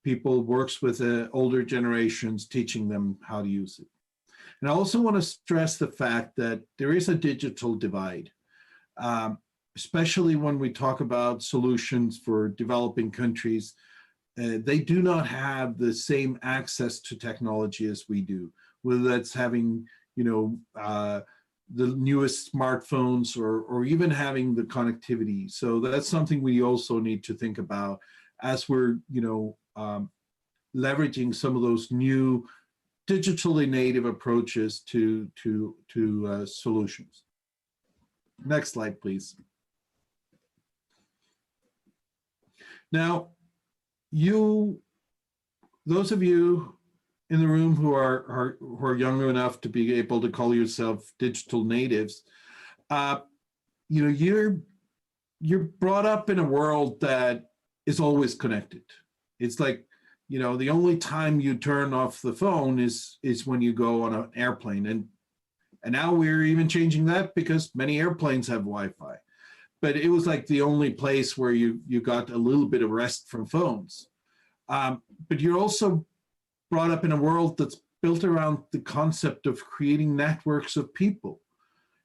people, works with older generations, teaching them how to use it. And I also want to stress the fact that there is a digital divide, especially when we talk about solutions for developing countries. They do not have the same access to technology as we do, whether that's having, the newest smartphones or even having the connectivity. So that's something we also need to think about as we're, leveraging some of those new digitally native approaches to solutions. Next slide, please. Now, those of you in the room who are young enough to be able to call yourself digital natives, you're brought up in a world that is always connected. It's like, the only time you turn off the phone is when you go on an airplane. And now we're even changing that because many airplanes have Wi-Fi. But it was like the only place where you got a little bit of rest from phones. But you're also brought up in a world that's built around the concept of creating networks of people.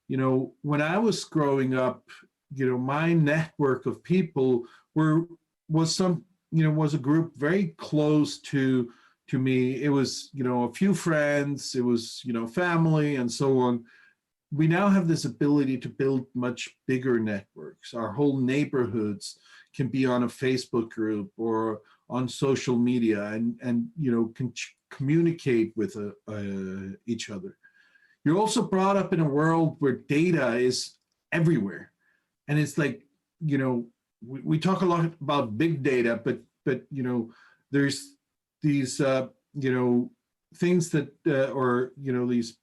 When I was growing up, my network of people was a group very close to me. It was, a few friends, it was, family and so on. We now have this ability to build much bigger networks. Our whole neighborhoods can be on a Facebook group or on social media and can communicate with each other. You're also brought up in a world where data is everywhere. And it's like, we talk a lot about big data, but there's these things that these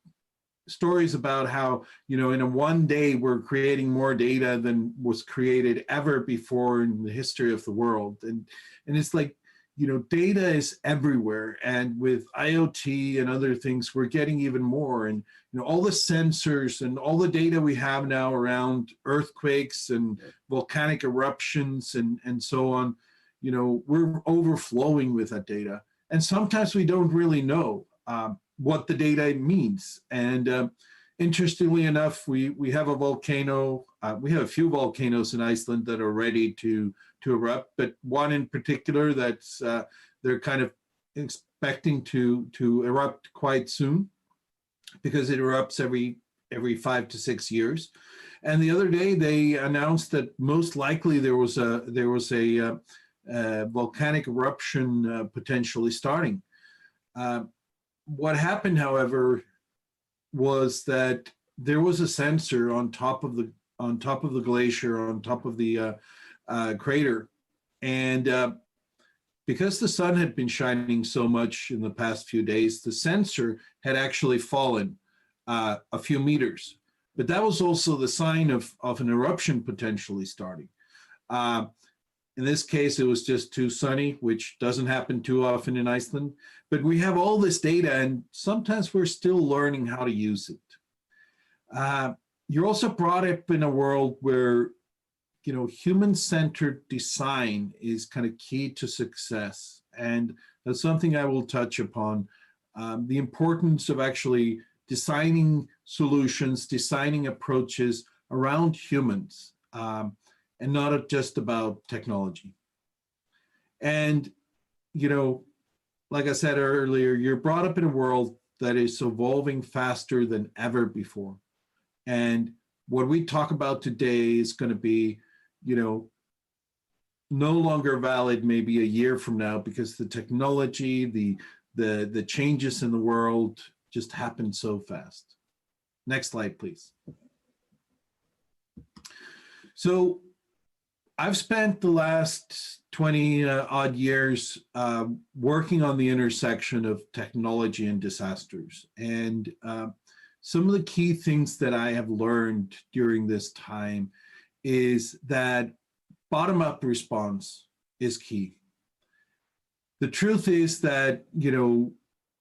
stories about how in a one day we're creating more data than was created ever before in the history of the world, and it's like data is everywhere, and with IoT and other things we're getting even more, and all the sensors and all the data we have now around earthquakes and volcanic eruptions and so on, we're overflowing with that data, and sometimes we don't really know what the data means. And interestingly enough, we have a volcano. We have a few volcanoes in Iceland that are ready to erupt, but one in particular that's they're kind of expecting to erupt quite soon because it erupts every 5 to 6 years. And the other day they announced that most likely there was a volcanic eruption potentially starting. What happened, however, was that there was a sensor on top of on top of the glacier, on top of the crater. And because the sun had been shining so much in the past few days, the sensor had actually fallen a few meters. But that was also the sign of an eruption potentially starting. In this case, it was just too sunny, which doesn't happen too often in Iceland. But we have all this data, and sometimes we're still learning how to use it. You're also brought up in a world where, you know, human-centered design is kind of key to success. And that's something I will touch upon. The importance of actually designing solutions, designing approaches around humans, and not just about technology. And, you know, like I said earlier, you're brought up in a world that is evolving faster than ever before. And what we talk about today is going to be, you know, no longer valid maybe a year from now, because the technology, the changes in the world just happen so fast. Next slide, please. So I've spent the last 20 odd years working on the intersection of technology and disasters. And some of the key things that I have learned during this time is that bottom-up response is key. The truth is that, you know,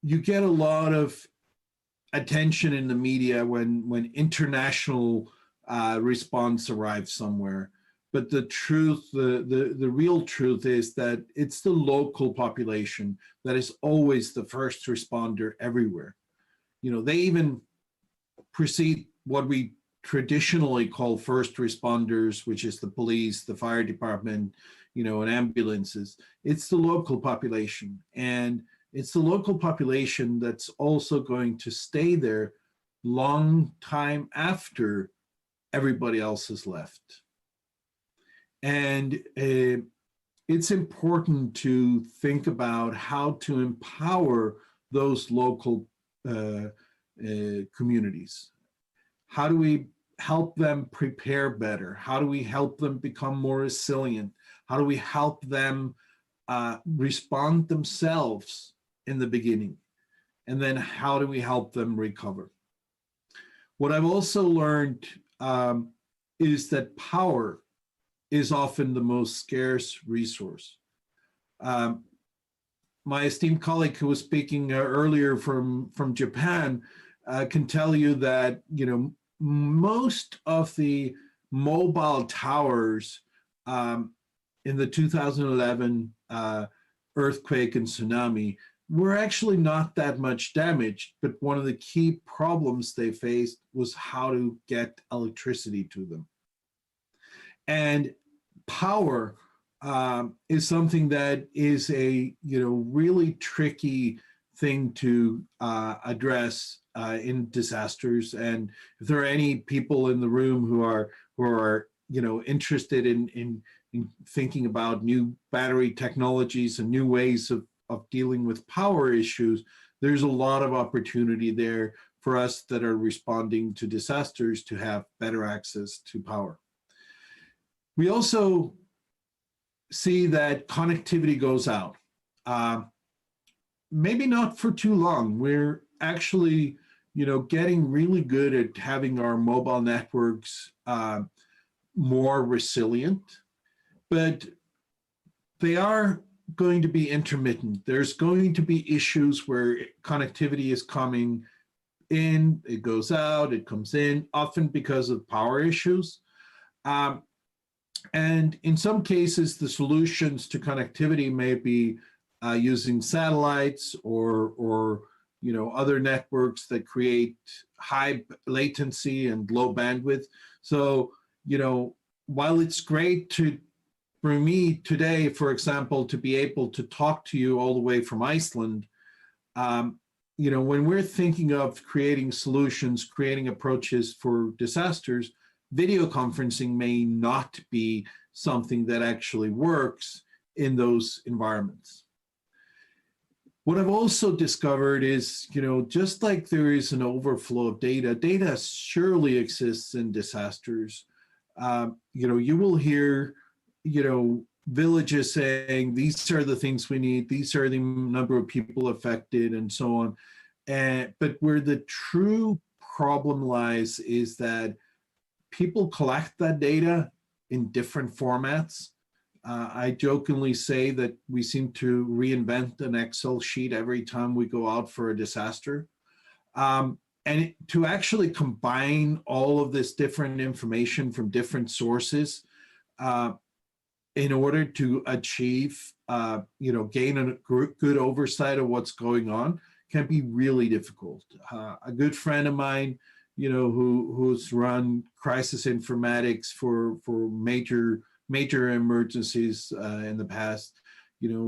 you get a lot of attention in the media when international response arrives somewhere. But the truth, the real truth is that it's the local population that is always the first responder everywhere. You know, they even precede what we traditionally call first responders, which is the police, the fire department, you know, and ambulances. It's the local population. And it's the local population that's also going to stay there long time after everybody else has left. And it's important to think about how to empower those local communities. How do we help them prepare better? How do we help them become more resilient? How do we help them respond themselves in the beginning? And then how do we help them recover? What I've also learned is that power is often the most scarce resource. My esteemed colleague who was speaking earlier from Japan can tell you that, you know, most of the mobile towers in the 2011 earthquake and tsunami were actually not that much damaged, but one of the key problems they faced was how to get electricity to them. And power is something that is a, you know, really tricky thing to address in disasters. And if there are any people in the room who are you know, interested in thinking about new battery technologies and new ways of dealing with power issues, there's a lot of opportunity there for us that are responding to disasters to have better access to power. We also see that connectivity goes out. Maybe not for too long. We're actually, you know, getting really good at having our mobile networks more resilient, but they are going to be intermittent. There's going to be issues where connectivity is coming in, it goes out, it comes in, often because of power issues. And in some cases, the solutions to connectivity may be using satellites or you know, other networks that create high latency and low bandwidth. So, you know, while it's great for me today, for example, to be able to talk to you all the way from Iceland, you know, when we're thinking of creating solutions, creating approaches for disasters, video conferencing may not be something that actually works in those environments. What I've also discovered is, you know, just like there is an overflow of data, data surely exists in disasters, You will hear, villages saying, these are the things we need, these are the number of people affected, and so on. But where the true problem lies is that people collect that data in different formats. I jokingly say that we seem to reinvent an Excel sheet every time we go out for a disaster. And to actually combine all of this different information from different sources in order to achieve, gain a good oversight of what's going on can be really difficult. A good friend of mine, who's run crisis informatics for major emergencies in the past,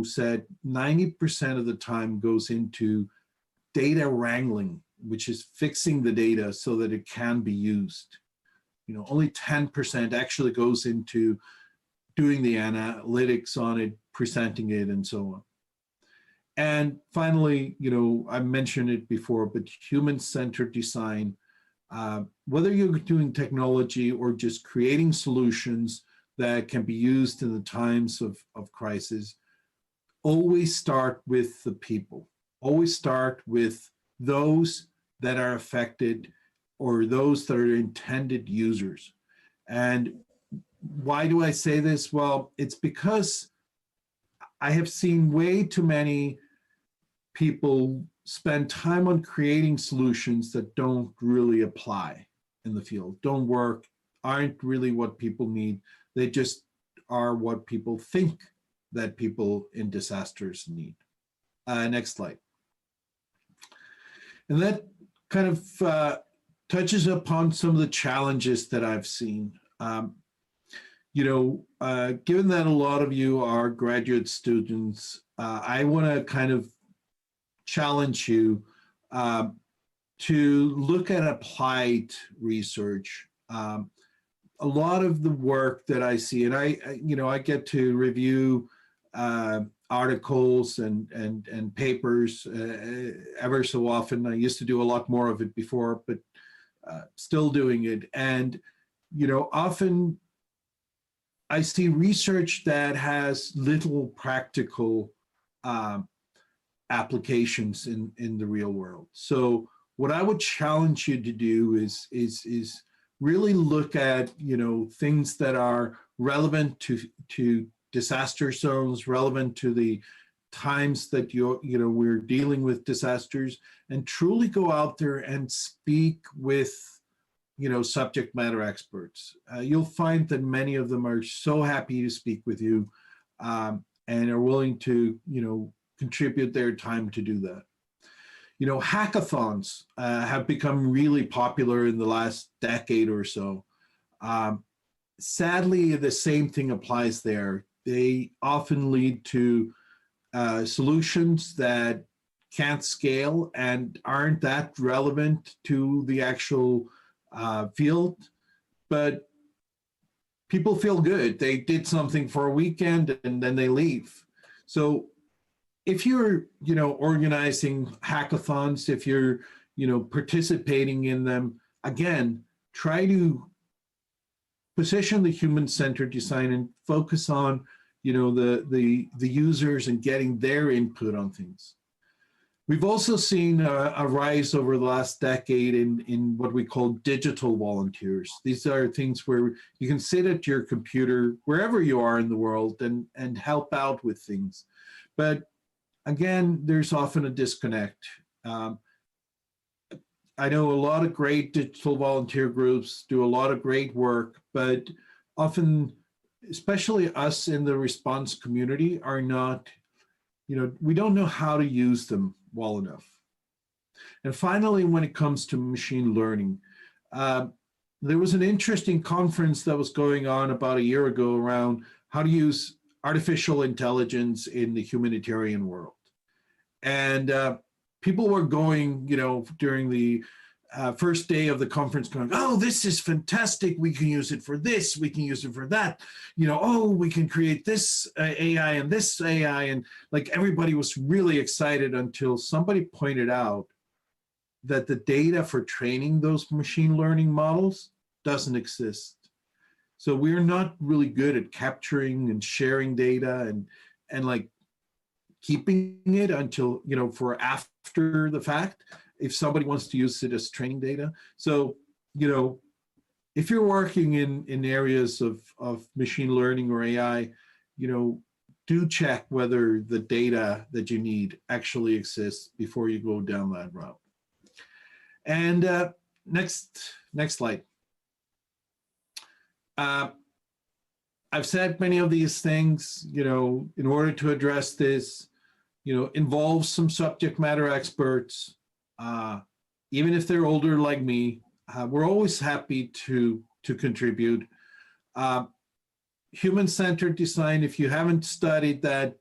said 90% of the time goes into data wrangling, which is fixing the data so that it can be used. Only 10% actually goes into doing the analytics on it, presenting it, and so on. And finally, I mentioned it before, but human-centered design, whether you're doing technology or just creating solutions that can be used in the times of crisis, always start with the people. Always start with those that are affected or those that are intended users. And why do I say this? Well, it's because I have seen way too many people spend time on creating solutions that don't really apply in the field, don't work, aren't really what people need. They just are what people think that people in disasters need. Next slide. And that kind of touches upon some of the challenges that I've seen. Given that a lot of you are graduate students, I want to kind of challenge you to look at applied research. A lot of the work that I see, and I get to review articles and papers ever so often. I used to do a lot more of it before, but still doing it. And, often I see research that has little practical applications in the real world. So what I would challenge you to do is really look at, things that are relevant to disaster zones, relevant to the times that we're dealing with disasters, and truly go out there and speak with, subject matter experts. You'll find that many of them are so happy to speak with you and are willing to, contribute their time to do that. Hackathons have become really popular in the last decade or so. Sadly, the same thing applies there. They often lead to solutions that can't scale and aren't that relevant to the actual field, but people feel good. They did something for a weekend and then they leave. So if you're, organizing hackathons, if you're, participating in them, again, try to position the human-centered design and focus on, the users and getting their input on things. We've also seen a rise over the last decade in what we call digital volunteers. These are things where you can sit at your computer wherever you are in the world and help out with things. But again, there's often a disconnect. I know a lot of great digital volunteer groups do a lot of great work, but often, especially us in the response community, are not, we don't know how to use them well enough. And finally, when it comes to machine learning, there was an interesting conference that was going on about a year ago around how to use artificial intelligence in the humanitarian world. And people were going, during the first day of the conference going, oh, this is fantastic. We can use it for this. We can use it for that. Oh, we can create this AI and this AI. And like everybody was really excited until somebody pointed out that the data for training those machine learning models doesn't exist. So we're not really good at capturing and sharing data and like keeping it until, you know, for after the fact, if somebody wants to use it as training data. So, you know, if you're working in areas of machine learning or AI, you know, do check whether the data that you need actually exists before you go down that route. And next slide. I've said many of these things, you know, in order to address this, you know, involves some subject matter experts, even if they're older like me. We're always happy to contribute. Human-centered design, if you haven't studied that,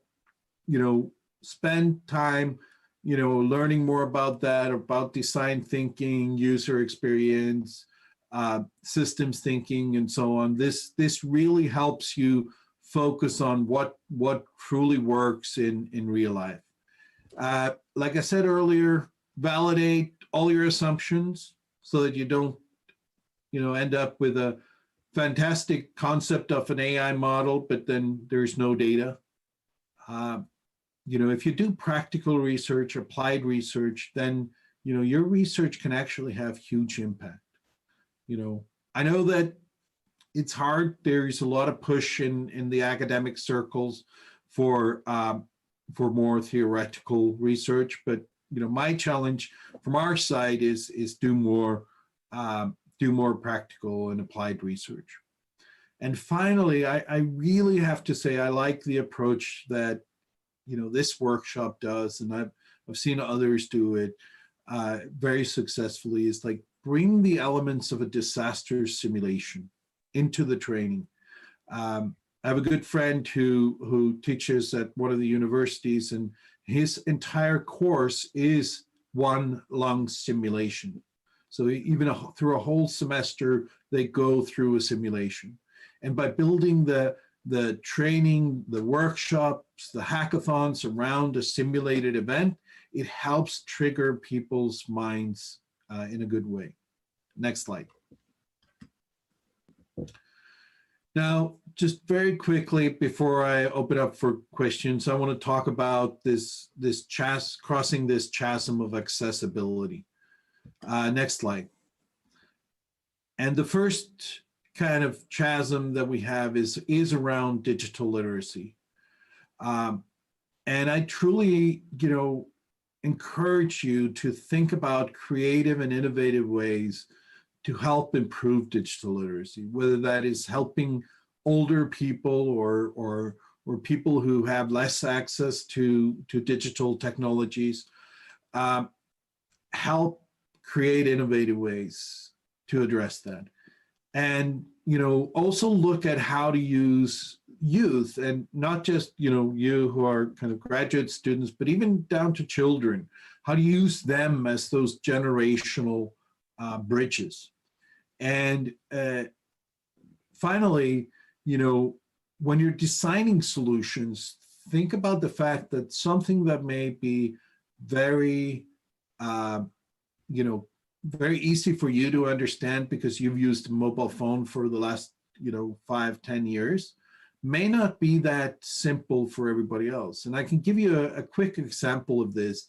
you know, spend time, you know, learning more about that, about design thinking, user experience, systems thinking, and so on. This really helps you focus on what truly works in real life. Like I said earlier, validate all your assumptions so that you don't, you know, end up with a fantastic concept of an AI model, but then there's no data. You know, if you do practical research, applied research, then, you know, your research can actually have huge impact. You know, I know that it's hard. There's a lot of push in the academic circles for more theoretical research, but, you know, my challenge from our side is do more practical and applied research. And finally, I really have to say I like the approach that, you know, this workshop does, and I've seen others do it very successfully, is like bring the elements of a disaster simulation into the training. I have a good friend who teaches at one of the universities, and his entire course is one long simulation. So even through a whole semester, they go through a simulation. And by building the training, the workshops, the hackathons around a simulated event, it helps trigger people's minds in a good way. Next slide. Now, just very quickly before I open up for questions, I want to talk about crossing this chasm of accessibility. Next slide. And the first kind of chasm that we have is around digital literacy. And I truly, you know, encourage you to think about creative and innovative ways to help improve digital literacy, whether that is helping older people or people who have less access to digital technologies. Help create innovative ways to address that. And, you know, also look at how to use youth, and not just, you know, you who are kind of graduate students, but even down to children, how to use them as those generational bridges. And finally, you know, when you're designing solutions, think about the fact that something that may be very, you know, very easy for you to understand because you've used a mobile phone for the last, you know, 5-10 years, may not be that simple for everybody else. And I can give you a quick example of this.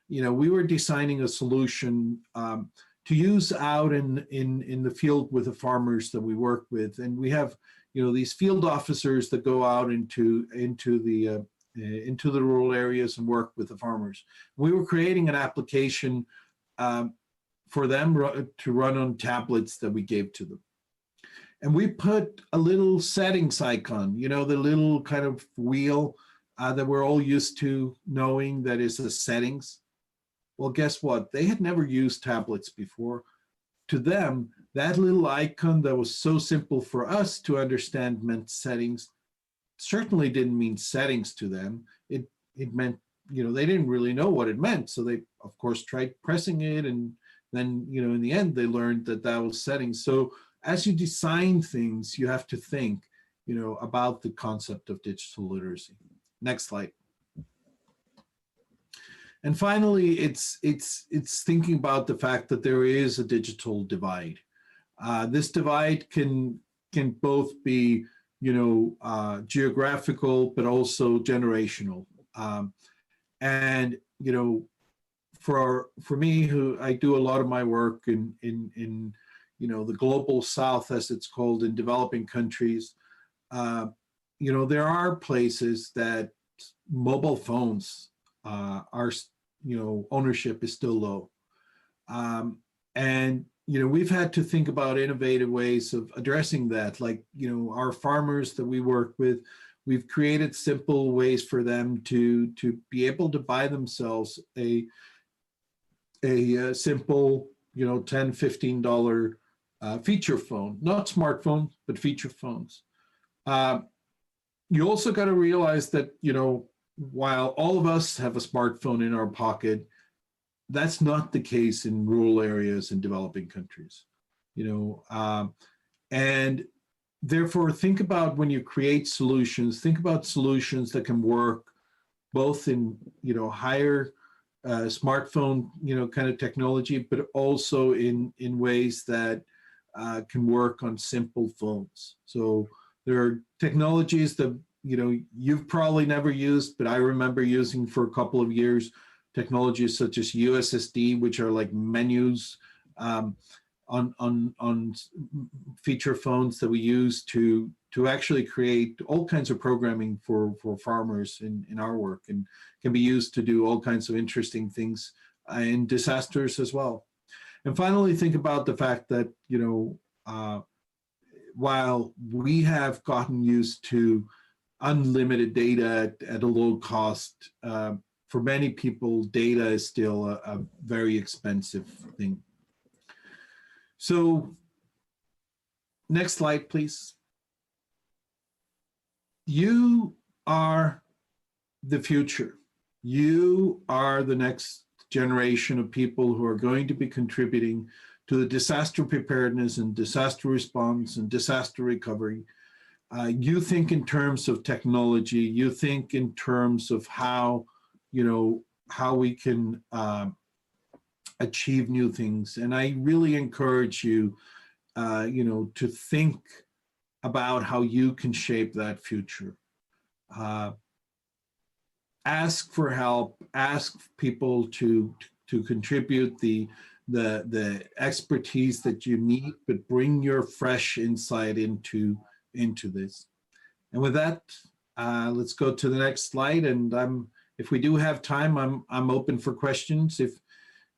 You know, we were designing a solution to use out in the field with the farmers that we work with. And we have, you know, these field officers that go out into the rural areas and work with the farmers. We were creating an application for them to run on tablets that we gave to them. And we put a little settings icon, you know, the little kind of wheel that we're all used to knowing that is the settings. Well, guess what? They had never used tablets before. To them, that little icon that was so simple for us to understand meant settings certainly didn't mean settings to them. It meant, you know, they didn't really know what it meant. So they, of course, tried pressing it, and then, you know, in the end, they learned that that was settings. So as you design things, you have to think, you know, about the concept of digital literacy. Next slide. And finally, it's thinking about the fact that there is a digital divide. This divide can can both be, geographical, but also generational. And, for me, who I do a lot of my work in the global South, as it's called, in developing countries, there are places that mobile phones are, ownership is still low. And, we've had to think about innovative ways of addressing that. Like, our farmers that we work with, we've created simple ways for them to be able to buy themselves a simple, $10, $15 feature phone, not smartphone, but feature phones. You also got to realize that, while all of us have a smartphone in our pocket, that's not the case in rural areas in developing countries, and therefore think about, when you create solutions, think about solutions that can work both in, higher smartphone, kind of technology, but also in ways that can work on simple phones. So there are technologies that, you've probably never used, but I remember using for a couple of years, technologies such as USSD, which are like menus on feature phones that we use to actually create all kinds of programming for farmers in our work, and can be used to do all kinds of interesting things in disasters as well. And finally, think about the fact that, while we have gotten used to unlimited data at a low cost, for many people, data is still a very expensive thing. So next slide, please. You are the future. You are the next generation of people who are going to be contributing to the disaster preparedness and disaster response and disaster recovery. You think in terms of technology. You think in terms of how we can achieve new things. And I really encourage you, to think about how you can shape that future. Ask for help. Ask people to contribute the expertise that you need, but bring your fresh insight into this. And with that, let's go to the next slide. And if we do have time, I'm open for questions.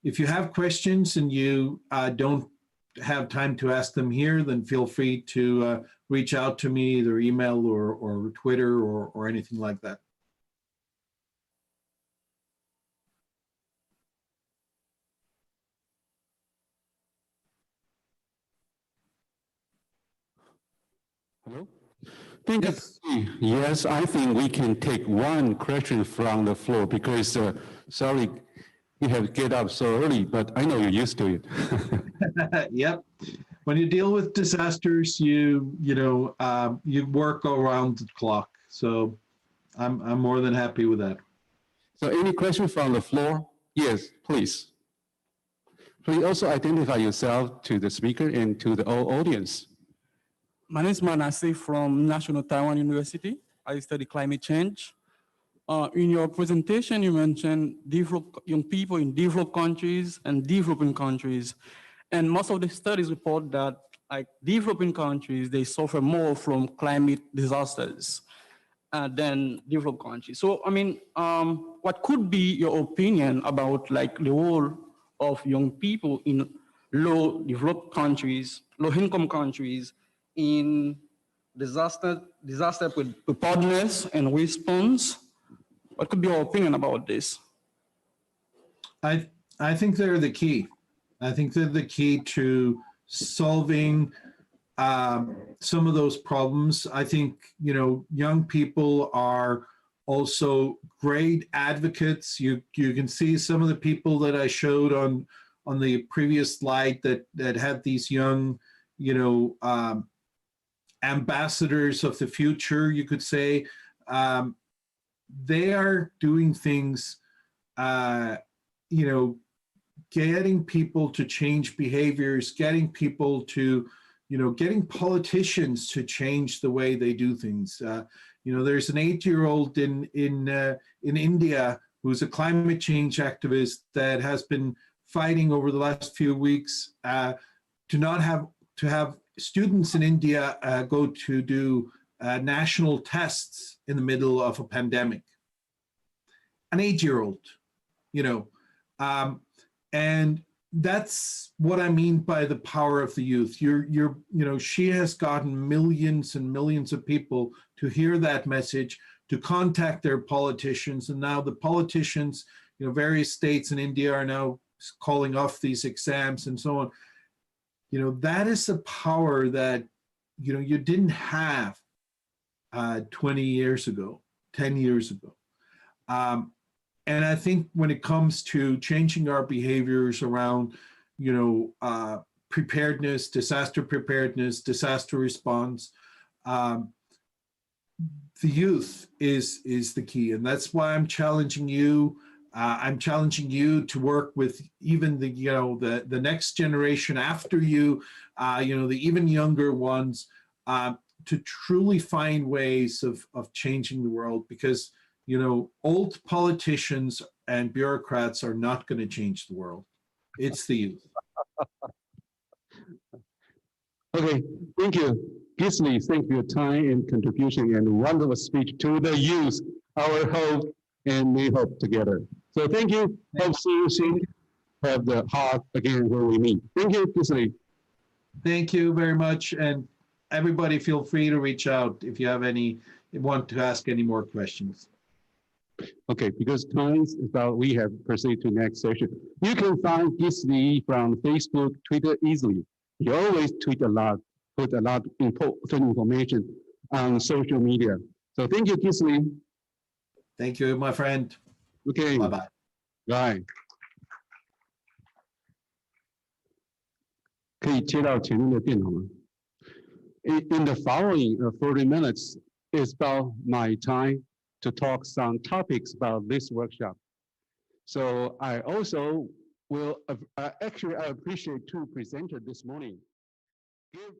If you have questions and you don't have time to ask them here, then feel free to reach out to me, either email or Twitter or anything like that. Hello? Yes, I think we can take one question from the floor because, sorry, you have to get up so early, but I know you're used to it. Yep. When you deal with disasters, you work around the clock. So I'm more than happy with that. So any question from the floor? Yes, please. Please also identify yourself to the speaker and to the audience. My name is Manase from National Taiwan University. I study climate change. In your presentation, you mentioned young people in developed countries and developing countries. And most of the studies report that developing countries, they suffer more from climate disasters than developed countries. So, I mean, what could be your opinion about the role of young people in low developed countries, low income countries, in disaster preparedness and response? What could be your opinion about this? I think they're the key. I think they're the key to solving some of those problems. I think, young people are also great advocates. You can see some of the people that I showed on the previous slide that had these young, ambassadors of the future, you could say. They are doing things, getting people to change behaviors, getting people to getting politicians to change the way they do things. There's an 8-year-old in India who's a climate change activist that has been fighting over the last few weeks to not have students in India go to do national tests in the middle of a pandemic. An 8-year-old, and that's what I mean by the power of the youth. She has gotten millions and millions of people to hear that message, to contact their politicians, and now the politicians, various states in India are now calling off these exams and so on. That is a power that you didn't have 20 years ago, 10 years ago. And I think when it comes to changing our behaviors around, preparedness, disaster response, the youth is the key. And that's why I'm challenging you. I'm challenging you to work with even the next generation after you, the even younger ones, to truly find ways of changing the world, because old politicians and bureaucrats are not going to change the world. It's the youth. Okay, thank you. Gisli, thank you for your time and contribution and wonderful speech to the youth, our hope and NetHope together. So thank you. Hope see you soon. Have the heart again when we meet. Thank you, Gisli. Thank you very much. And everybody feel free to reach out if you want to ask any more questions. Okay, because time is about, we have proceeded to next session. You can find Gisli from Facebook, Twitter easily. He always tweet a lot, put a lot of important information on social media. So thank you, Gisli. Thank you, my friend. Okay. Bye-bye. Bye. 可以切到前面的电脑吗？ In the following 40 minutes is about my time to talk some topics about this workshop. So I also will, actually I appreciate two presenters this morning. Give